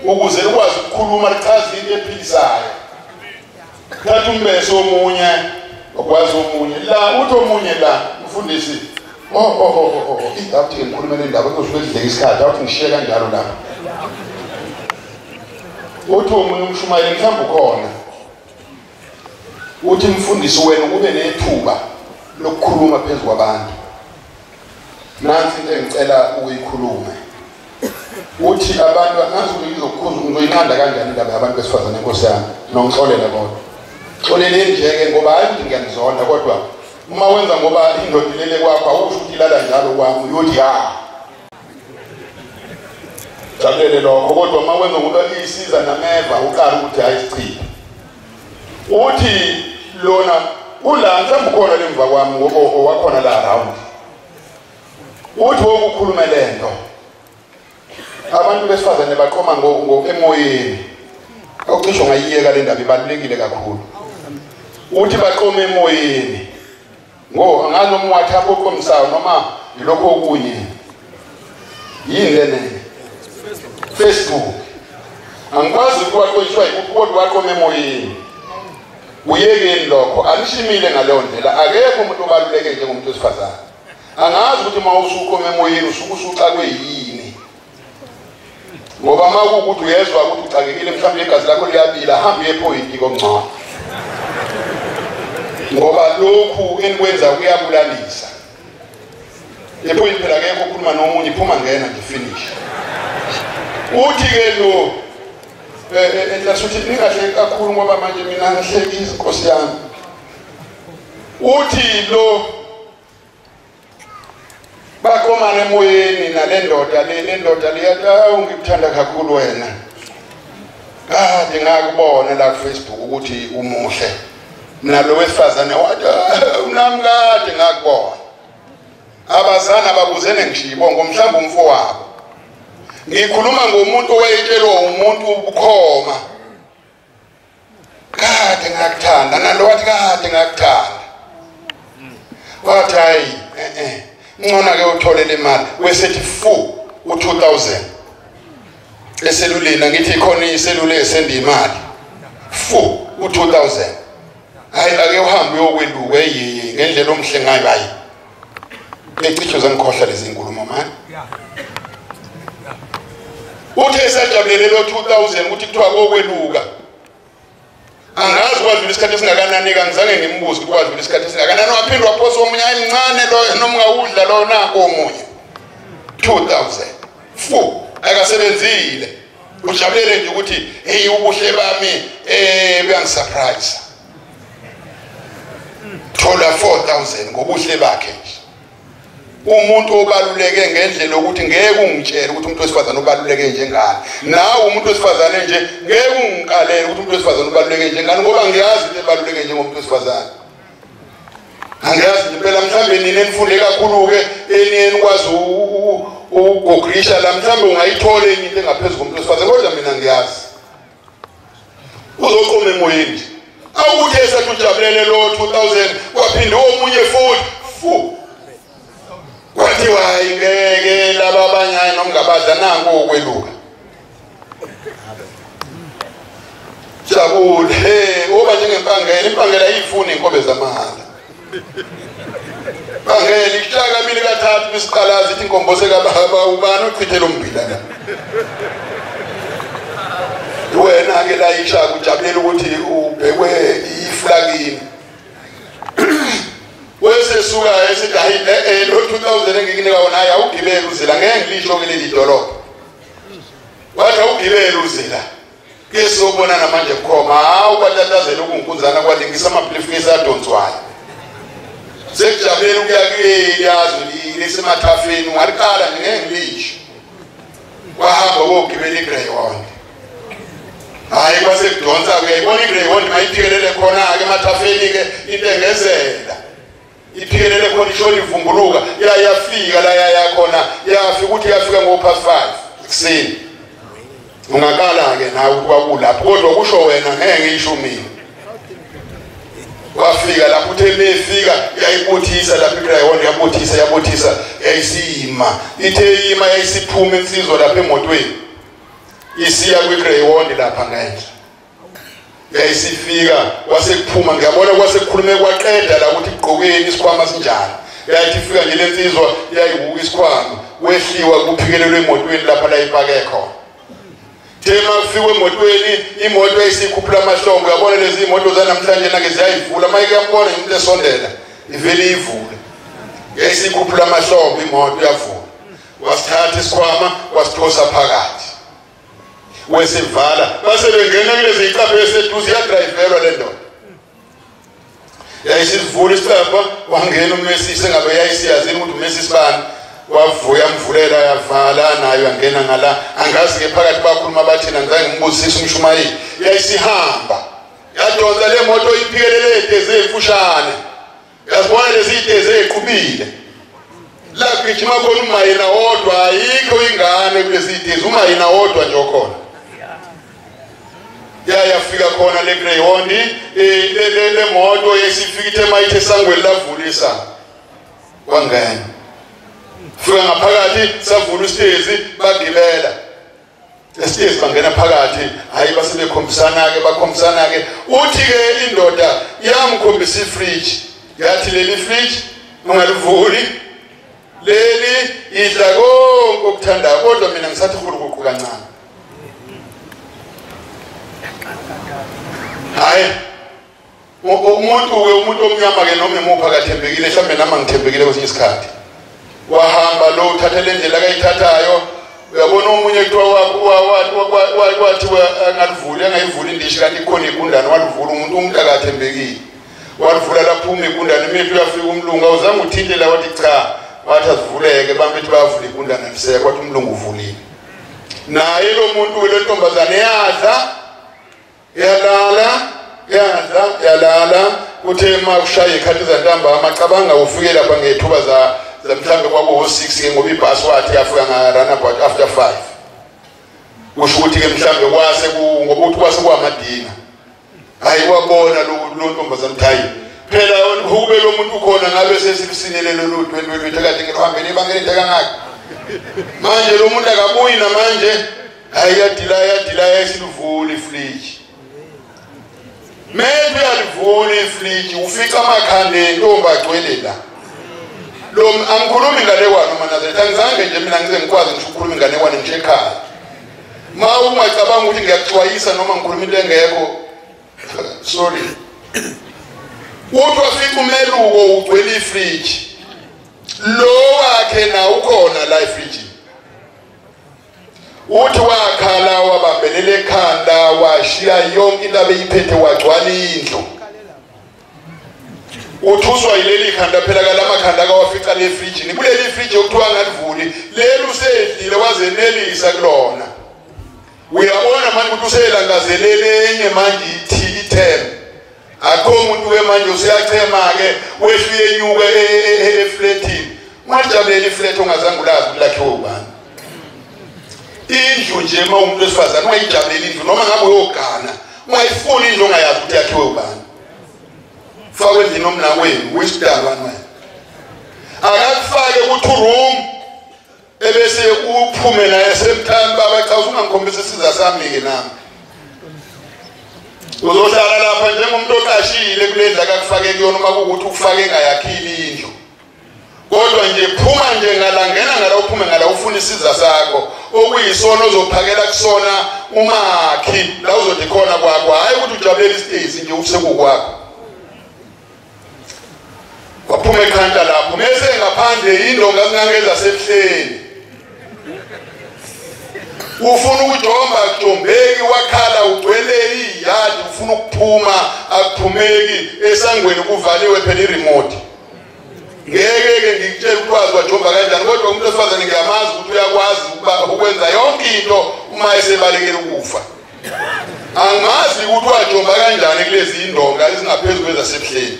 ukuze likwazi ukukhuluma lichaze into ephilisayo thatha umbese omunye okwazi omunye la uthi omunye la mfundisi idapthi ngikhulumele indaba kuzosuke lidleke isikhathi awuthi ngishiye kanjalo lapha uthi omunye umshumayeli mhlawumbe ukhona uthi mfundisi wena kube nethuba lokukhuluma phezu kwabantu nansi into engicela ukuyikhuluma uthi abantu angazi ngizoyinqanda kanjani indaba yabantu besifazane enkosi yami nongixolela kodwa xolele nje-ke ngoba hayi ukuthi ngiyanizonda kodwa uma wenza ngoba indoda ilele kwakho awusho ukuthi ilala njalo kwami uyothi jabulele lokho kodwa uma wenza ngoba isiza nameva uqala ukuthi hayi sichiphe uthi lona ula mhlawumbe ukhona lemva kwami wakhona la round uthi wokukhuluma lento abantu besifazane baqoma emoyeni awucisho ngayiyeka le ndaba ibalulekile kakhulu uthi baqoma emoyeni angazi noma WhatsApp oqomisayo noma yilokho okunye yini lena Facebook angikwazi ukuwaqoyiswa kodwa waqoma emoyeni uyekeni lokho alishimile ngaleyo ndlela akekho umuntu obaluleke njengomuntu wesifazane angazi ukuthi uma usukoma emoyeni usukuxakwe yini ngoba makukuthi uyezwa ukuthi uxakekile mhlawumbe igazi lakho liyabila hamba epoint komncane ngoba lokhu enikwenza kuyabulalisa epoint phela akekho ukhuluma nomunye iphuma ngena nje finish uthi ke lo enhlasuthi ningahle kakhulu ngoba manje mina ngihlekisa Nkosi yami uthi lo bakomana emoyeni nale ndoda le ndoda liyathi ngikuthanda kakhulu wena kade ngakubona la ku Facebook ukuthi umuhle nalo wesifazane wathi nami kade ngakubona abazana ababuzene ngishibo ngomhlamba umfowabo ngikhuluma ngomuntu owayetshelwa umuntu ubukhoma kade ngakuthanda nalo wathi kade ngakuthanda wathi hayi ngcona ke uthole le mali wesethi fu u2000 eseluleni ngithi khona iselule esenda imali fu u2000 hayi ake uhambe uyokweluka ngendlela omhle ngayo hayi ecishe zangikhohla lezi inkulumo manje uthe esajabulele lo 2000 ukuthi kuthiwa kokweluka angazi kwadlula isikhathi esingakanani ngizange ngimbuze ukuthi kwadlula isikhathi esingakanani waphindwa waphosa omunye ayimncane lo noma ungawudla lo nako omunye 2000 fu akasebenzile ujabulele nje ukuthi hey ubuhle bami buyangisurprise thola 4000 ngobuhle bakhe nje umuntu obaluleke ngendlela ukuthi ngeke ungitshele ukuthi umuntu wesifazana ubaluleke njengani nawe umuntu wesifazana nje ngeke ungiqalele ukuthi umuntu wesifazana ubaluleke njengani ngoba ngiyazi ukuthi ebaluleke njengomuntu wesifazana angiyazi impela mhlambe nini enifunde kakhulu ke eniyeni kwazi ugogrisha la mhlambe ungayithola into engaphezulu komuntu wesifazana kodwa mina ngiyazi uzoqoma emoyeni awukuthi esathi ujabulele lo 2000 waphinde omunye futhi fu kwathiwa ingeke laba abanyane nomngabaza nango okweluka jabule oba njengempangela impangela ayifuni inkobe zamahala bangela ihlaka mini kathathu bisiqalaza ithi inkombose kababa ubani ochithela umbila la wena ke la ishaka ujabulela ukuthi ubhekwe iflagini wesesuka esithi hayi lo 2000 engikunika wona hayi awugibele uzela ngeke ngilisho ke leli dolobha wathi awugibele uzela ke sobona namanje bukhoma hawu kwatatazela ukunkunzana kwalingisa amaplifikesi adonswayo sekujabulela ukuyakuyeli yazi lesemathafeni ungaliqala ngeke ngilisho wahamba wogibela igreyhound hayi kwasekudonsa uyayibona igreyhound mayiphikelele khona ke emathafeni ke into engezela iphikelele khona ishoni ivumbuluka yafika la yakhona yafika ukuthi yafika ngo5 ekseni ungaqala ke nawe kwakulapho kodwa kusho wena ngeke ngisho mina wafika lapho uthe mefika yayibothisa lapho igreyhound yabothisa yayisima ithe ima yayisiphuma insizwa lapha emotweni isiya kwigreyhound lapha ngenhla yayisifika wasekuphuma ngiyabona kwasekukhulume kwaqeda la ukuthi igqokeni isikhwama sinjani yathi ifika nje lensizwa yayibuka isikhwama wehliwa kuphikelelwe emotweni lapha la ipake khona tema kufika emotweni imoto yayisikhuphula amahlombe uyabona lezi imoto zanamhlanje nake ziyayivula mayike yambona umuntu esondela ivele ivule yayisikhuphula amahlombe imoto yavula wasithatha isikhwama wasithosa phakathi wesevala base bengena kulezi icaphe eseduze yadriverwa le ndoda yayisivula isicapha wangena uMesisi ngabe yayisiyazini ukuthi uMesisi bani wavuya mvulela yavala nayo yangena ngala angazi ke phakathi bakhuluma bathina ngizange ngibuzisisa umshumayeli yayisihamba yadonsa le moto iphikelele edeze efushane yazibona lezi ideze eqhubile la gijima khona umayina wodwa ayikho ingane kulezi ideze umayina wodwa nje okhona yafika khona le greyhound le moto yesifika ithe mayithe sangweni lavulisa wangena fika ngaphakathi savula isitezi bagibela esitezi bangena phakathi hayi basebekhombisana ke uthi ke indoda yamkhombisa ifridge yathi leli fridge ungalivuli leli idla konke okuthanda kodwa mina ngisathi khulukuqhu kancane hayi umuntu omnyama ke noma emupha kathembekile mhlambe nama ngithembekile kwesinye isikhathi wahamba lo uthatha le ndlela akayithathayo uyabona omunye kuthiwa wathi angalivuli angayivuli indishi kanti ikhona igundane walivula umuntu akathembekile walivula lapho uma igundane imithu uyafika umlungu awuzange uthinte la wathi cha wathi asivuleke bambethi bayavula igundane liseke kwathi umlungu uvulile naye lo muntu le ntombazane yalala uthe makushaya ikhathi zantamba amacabanga ufike lapha ngethuba za mhlambe kwabo 6 ke ngoba ibhasi wathi yafika run about after 5 kusho ukuthi ke mhlambe kwase ngoba uthi kwase kwamadina hayi wabona lo ntombazana thayi phela ukube lo muntu ukhona ngabe sesisinelelo lo 2020 kade ngihambele ibangele into kangaka manje lo muntu akabuyi namanje ayadila esiluvula ifridge manje uyalivula ifridge ufika amakhanda entombi agcwele la lo angikhulumi ngale kwano manazela angizange nje mina ngize ngikwazi ngisho ukukhuluma ngane kwano nje ekhaya ma ungacabanga ukuthi ngiyakuxwayisa noma ngikhuluma into engekho sorry uthi wafika umeluko ugcwele ifridge lo wakhe na ukhona la ifridge uthi wakhala wabambelele ekhanda washiya yonke into abeyiphethe wagcwala indlu uthuswa yileli khanda phela kalamakhanda akawafica le fridge kuleli fridge okuthiwa ngalivuli leli usedlile wazenelisa kulona uyabona manje ukuthi uselangazelele manje i10 akho umuntu wemanje usiyachema ke wehliye enyuka eflatini majabuleli iflat ongazange ulazi ulakhiwe ubani indlu nje uma umuntu wesifazane ungayijabuleli indlu noma ngabe uyogana ungayifuni indlu ongayazi ukuthi yakhiwe ubani fakwe endlini omnakwenu wisidalwa wena akakufake ukuthi uroom ebese uphume naye semthani baba cha ungangikhombisa isiza sami ke nami uzohlala lapha njengomuntu oqashile kulendla akakufake kuyona uma kuukuthi ufake ngayakhile indlu kodwa nje phuma nje ngalangena ngala uphume ngala ufuna isiza sakho okuyisona ozophakela kusona umakhi la uzothi khona kwakho hayi ukuthi ujabulela isiteji nje usekukwakho waphuma ekhanda lapho mase ngaphandle indonga zingangeza sebuhleni ufuna ukujomba kujombeki wakhala ugcwele iyadi ufuna ukuphuma akuphumeki esangweni kuvaliwe phela iremote ngeke ngikutshela ukwazi wajomba kanjani kodwa umuntu wesifazane ngiyamazi ukuthi uyakwazi ukwenza yonke into uma esebalekela ukufa angazi ukuthi wajomba kanjani kulezi indonga ezingaphezulu kwezasebuhleni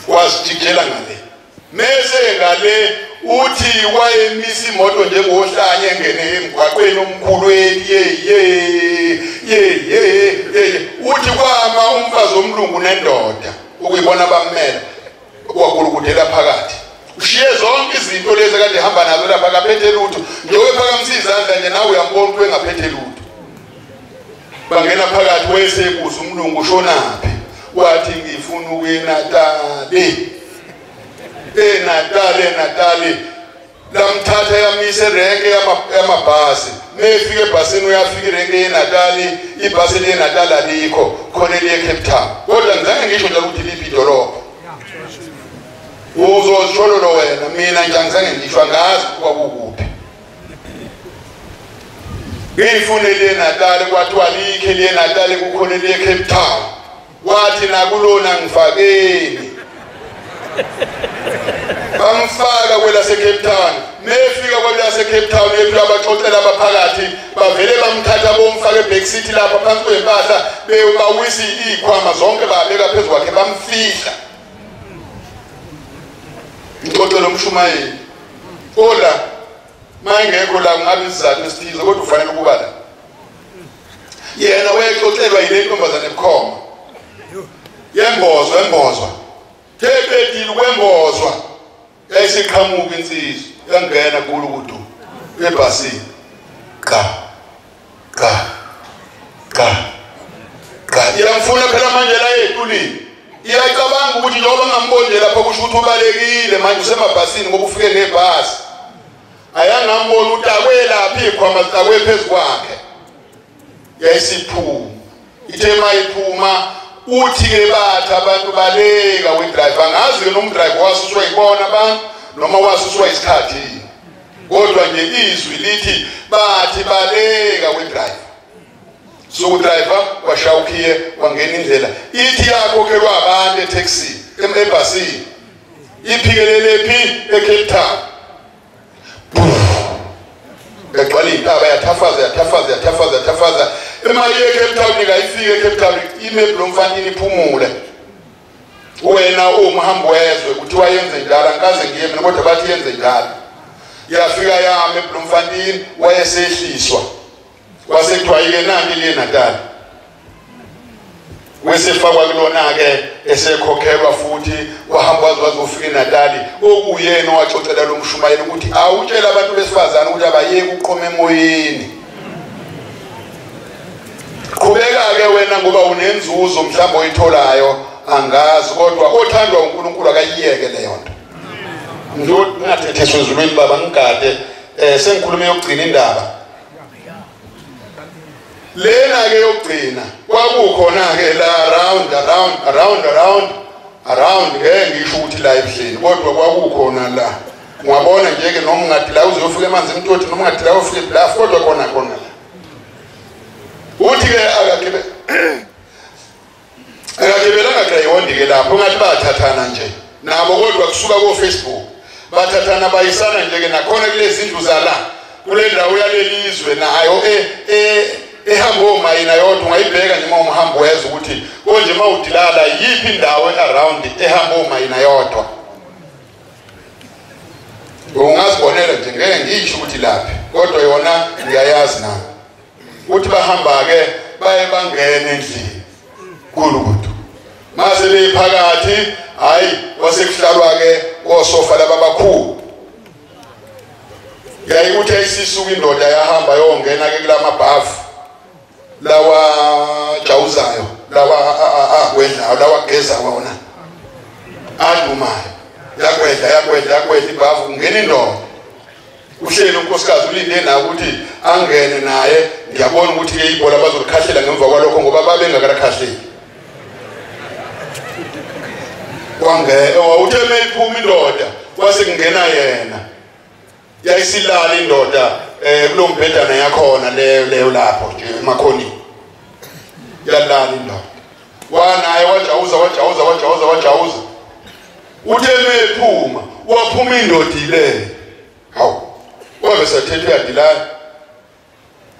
wasijikela ngale mase ngale uthi wayemisa imoto njengohlanye engene emgwaqweni omkhulu uthi kwama umfazi omlungu nendoda ukuyibona bammela wakulukudela phakathi ushiye zonke izinto lezi kade hamba nazo lapha akaphethe lutho njengoba phakamisa izandla nje nawe uyambona ukuthi engaphethe lutho bangena phakathi wayesekuza umlungu ushonaphi wathi ngifuna ukuyenatali Natali lamthatha yamise renke yamabhasi mefike ebhasini uyafika irenke yeNatali ibhasi leNatali alikho khona eliye Cape Town kodwa ngizange ngisho nje ukuthi liphi idolobha uzozisholo lo wena mina nje ngizange ngisho angazi kwakukuphi ngifune leNatali kwathiwa likhe leNatali kukhona eliye Cape Town wathi nakulona ngifakeni bamfaka kwelase Cape Town mefika kwelase Cape Town yethu abaxoxela abaphakathi bavele bamthatha bomfaka eback seat lapha phansi kwempahla bawisa ikhwama zonke babeka phezulu kwakhe bamfihla ngixoxela umshumayeli ola mangekho la ngabe isizathu esithize kodwa ufanele ukuba la yena wayexoxelwa yile ntombazane ebukhoma yembozwa Tebedile kwembozwa yayisiqhamuka insizwe yangena kulo kudu ebhasini cha iyamfuna phela manje la yetulini iyacabanga ukuthi njengoba ngambonje lapha kusho ukuthi ubalekile manje usemabhasini ngoba ufike ngebhasi ayangambona ukuthi akwelaphi ikhwama zitakwe phezukwakhe yayisiphuma ithema iphuma uthi ke bathi abantu baleka wedriver ngazi ke nomdriver wasuswa ibona abantu noma wasuswa isikhathi kodwa nje izwi lithi bathi baleka wedriver so driver washawukiye wangena indlela ithi yakho ke kwabantu etaxi ebhasini iphikelele phi eCape Town egcwala intaba yathafaza imali yeCape Town ngayifike eCape Town imeblo mfanini iphumule wena umhambo wezwe kuthi wayenze njalo angaze ngiye mina kodwa bathi yenze njalo yafika yami eblo mfanini wayesehliswa wasekuthiwa yike nanti le Natal esefakwa kulona ke esekhokhelwa futhi wahamba wazofika eNatali okuyena owaxoxela lo mshumayeli ukuthi awutshela abantu besifazana ukuthi abayeke uqhoma emoyeni. Qhubeka ke wena ngoba unenzuzo mhlawumbe oyitholayo angazi kodwa othandwa uNkulunkulu akayiyeke leyo nto. Ngingathetheswe ezulwini baba ngigade sengikhulume yokugcina indaba. Lena ke yokugcina kwakukhona ke la around ke ngisho ukuthi la ebuhleni kodwa kwakukhona la ungabona nje ke noma ungathi la uzofika emanzi emthothi noma ungathi la ufike bluff kodwa khona la uthi ke akagibelanga greyhound ke lapho ngathi bathathana nje nabo kodwa kusuka ko Facebook bathathana bayisana nje ke nakhona kulezi indlu zala kule ndawo yalelizwe nayo ehambo mayina yodwa ungayibheka nje uma umhambo weza ukuthi konje mawudilala yipi indawo around ehambo mayina yodwa ungazibonela nje ngeke ngisho ukuthi laphi kodwa yona ngiyayazi na uthi bahamba ke baye bangene endlini kulukuthi mase bephakathi hayi wasekuhlalwa ke osofa lababakhulu yayi ukuthi ayisisuka indoda yahamba yongena ke kulamabhavu lawa jawuzayo lawa wena lawa geza wona adumayo yakwedla ibhavu ngene indoda uhleli unkosikazi ulinde na ukuthi angene naye ngiyabona ukuthi ke ibhola bazolikhahlela ngemva kwalokho ngoba babe ngakarakhahlela wange utheme iphuma indoda kwase kungena yena yayisilala indoda kulo mbhedana yakhona leyo lapho nje emakhonini yalala indoda wanaye wajawuza utheme iphuma waphuma indoda ile hawu wabe sathethe yadilana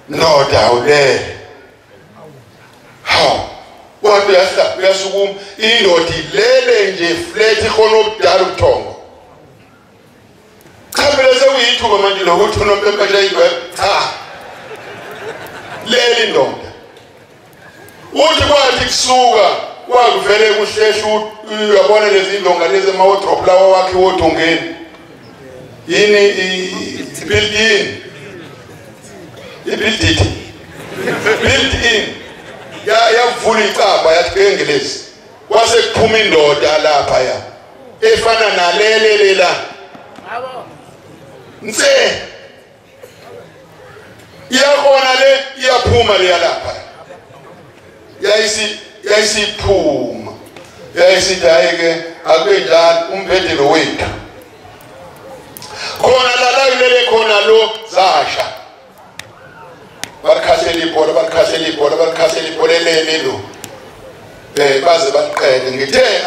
ndoda ule hawu wathi uyasukuma indoda ilele nje flat ikhona obudala ubuthongo Kamele sekuyithuba manje lokuthi unompempesha indwe cha leli ndoda uthi kwathi kusuka kwakuvele kuhlehla uyabona lezi indonga lezi emawardrobe lawa wakhe wodongeni yini built-in built-in yavula icaba yathi ngelezi kwase kuphuma indoda lapha ya efana nalele la nse iyakona le iyaphuma le yalapha yayisiphuma yayisithi hayi ke akwenjalo umphendelo wethu khona la lele khona lo zasha barkhasela ibhola lele lo baze baqede ngithe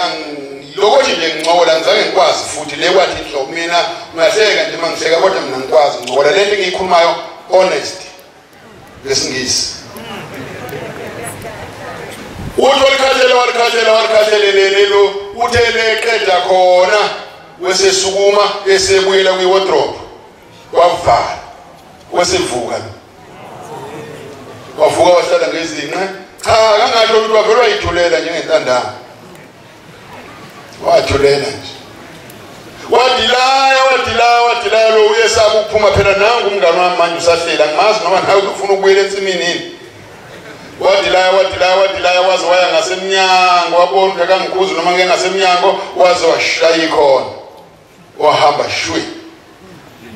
lokuthi nje ngincokola ngizange ngikwazi futhi le kwathi inhlobo mina ungahleka nje mangihleka kodwa mina ngikwazi ngicokola lento engiyikhulumayo honest ngesingisi uthi walikhathele lelo uthele eqeda khona wesesukuma esebuyela kwiwardrobe wavala wesevuka wavuka wahlala ngezinqe cha kangasho ukuthi wavela wayithulela njengentandana wathulela nje wadilaya lo uyesaba ukuphuma phela nangu umngane wami manje usahlela ngimazi noma nawe ufuna ukubuyela ensimini yini wadilaya waze waya ngasemnyango wabona kangikhuzi noma ngeke ngasemnyango waze washaya ikhona wahamba shwi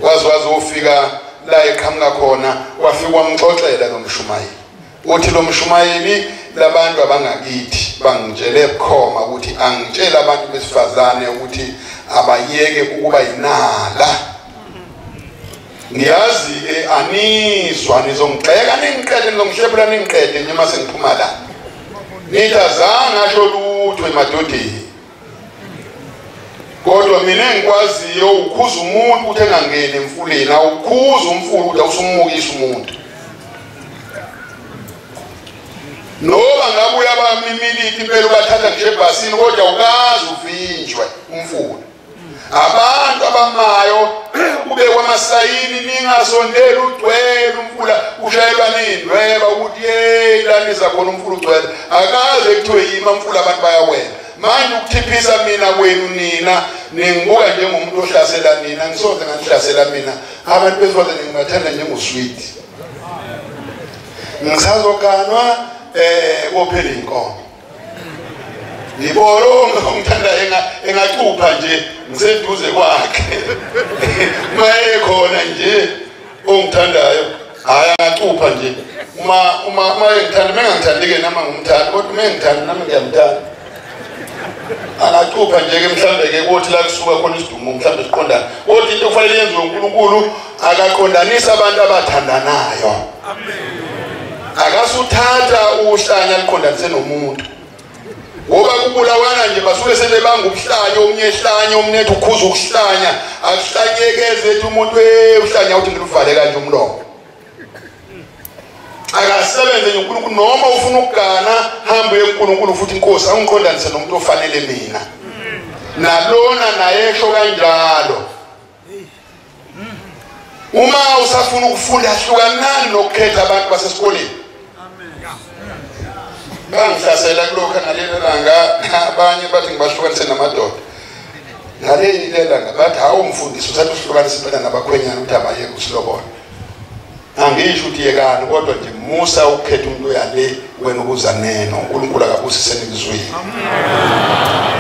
waze ufika la eqhamuka khona wafika wamxoxela lo mshumayeli uthi lo mshumayeli labantu abangakithi bangitshele ebukhoma ukuthi angitshela abantu besifazane ukuthi abayeke ukuba yinala ngiyazi anizwa nizongixeka ningiqede nizongihlephula ningiqede nje mase ngiphuma la nitazanga asho lutho emadodeni kodwa mina ngikwaziyo ukhuza umuntu ukuthi engangeni emfuleni awukhuza umfulu ukuthi awusumukisa umuntu noba ngabuya abamimiliti impela ubathatha nje ebhasini kodwa ukazi uvinjwe umfulu abantu abamayo kube kwamasayini ningasondela ugcwele umfula ushayelwa nindweba ukuthi hey lanisa khona umfulu ugcwele akaze kuthiwe yini imamfula abantu bayawela manje ukuthiphisa mina kwenu nina ningibuka njengomuntu ohlasela nina ngisoze nganihlasela mina abantu besifazane ngingathanda njengosweet ngisazoganwa kophela inkomo Niboro ngomthanda engacupha nje ngiseduze kwakhe maye khona nje ongithandayo haya ngacupha nje uma ngithanda mengangithandike nama ngumthanda kodwa mengithanda nami ngiyamthanda angacupha nje ke mhlambe ke kuthi la kusuka khona isidumo mhlambe siqondana kodwa into kufanele yenziwe uNkulunkulu akaqondanisa abantu abathandanayo amen akasuthatha uhlanya liqondanise nomuntu ngoba kubulawana nje basuke sebebanga ubuhlanya omnye ehlanya omnethu ukhuza ukuhlanya akuhlanyekeze ethi umuntu uhlanya uthi ngiluvale kanje umlomo akasebenze uNkulunkulu noma ufuna ukugana hambe uNkulunkulu futhi inkosi angiqondanise nomuntu ofanele mina nalona naye esho kanjalo uma usafuna ukufunda hlukanani nokukhetha abantu basesikoleni bangihlasela kulokho ngalelo langa abanye bathi ngibahlukanise namadoda ngaleli langa bathi hawo umfundisi usathi uhlukanise impela nabakhwenyana ukuthi abaye kusilobona angisho ukuthi yekani kodwa nje musa ukukhetha umuntu oyale wena ukuza neno uNkulunkulu akabusise nikuzwini amen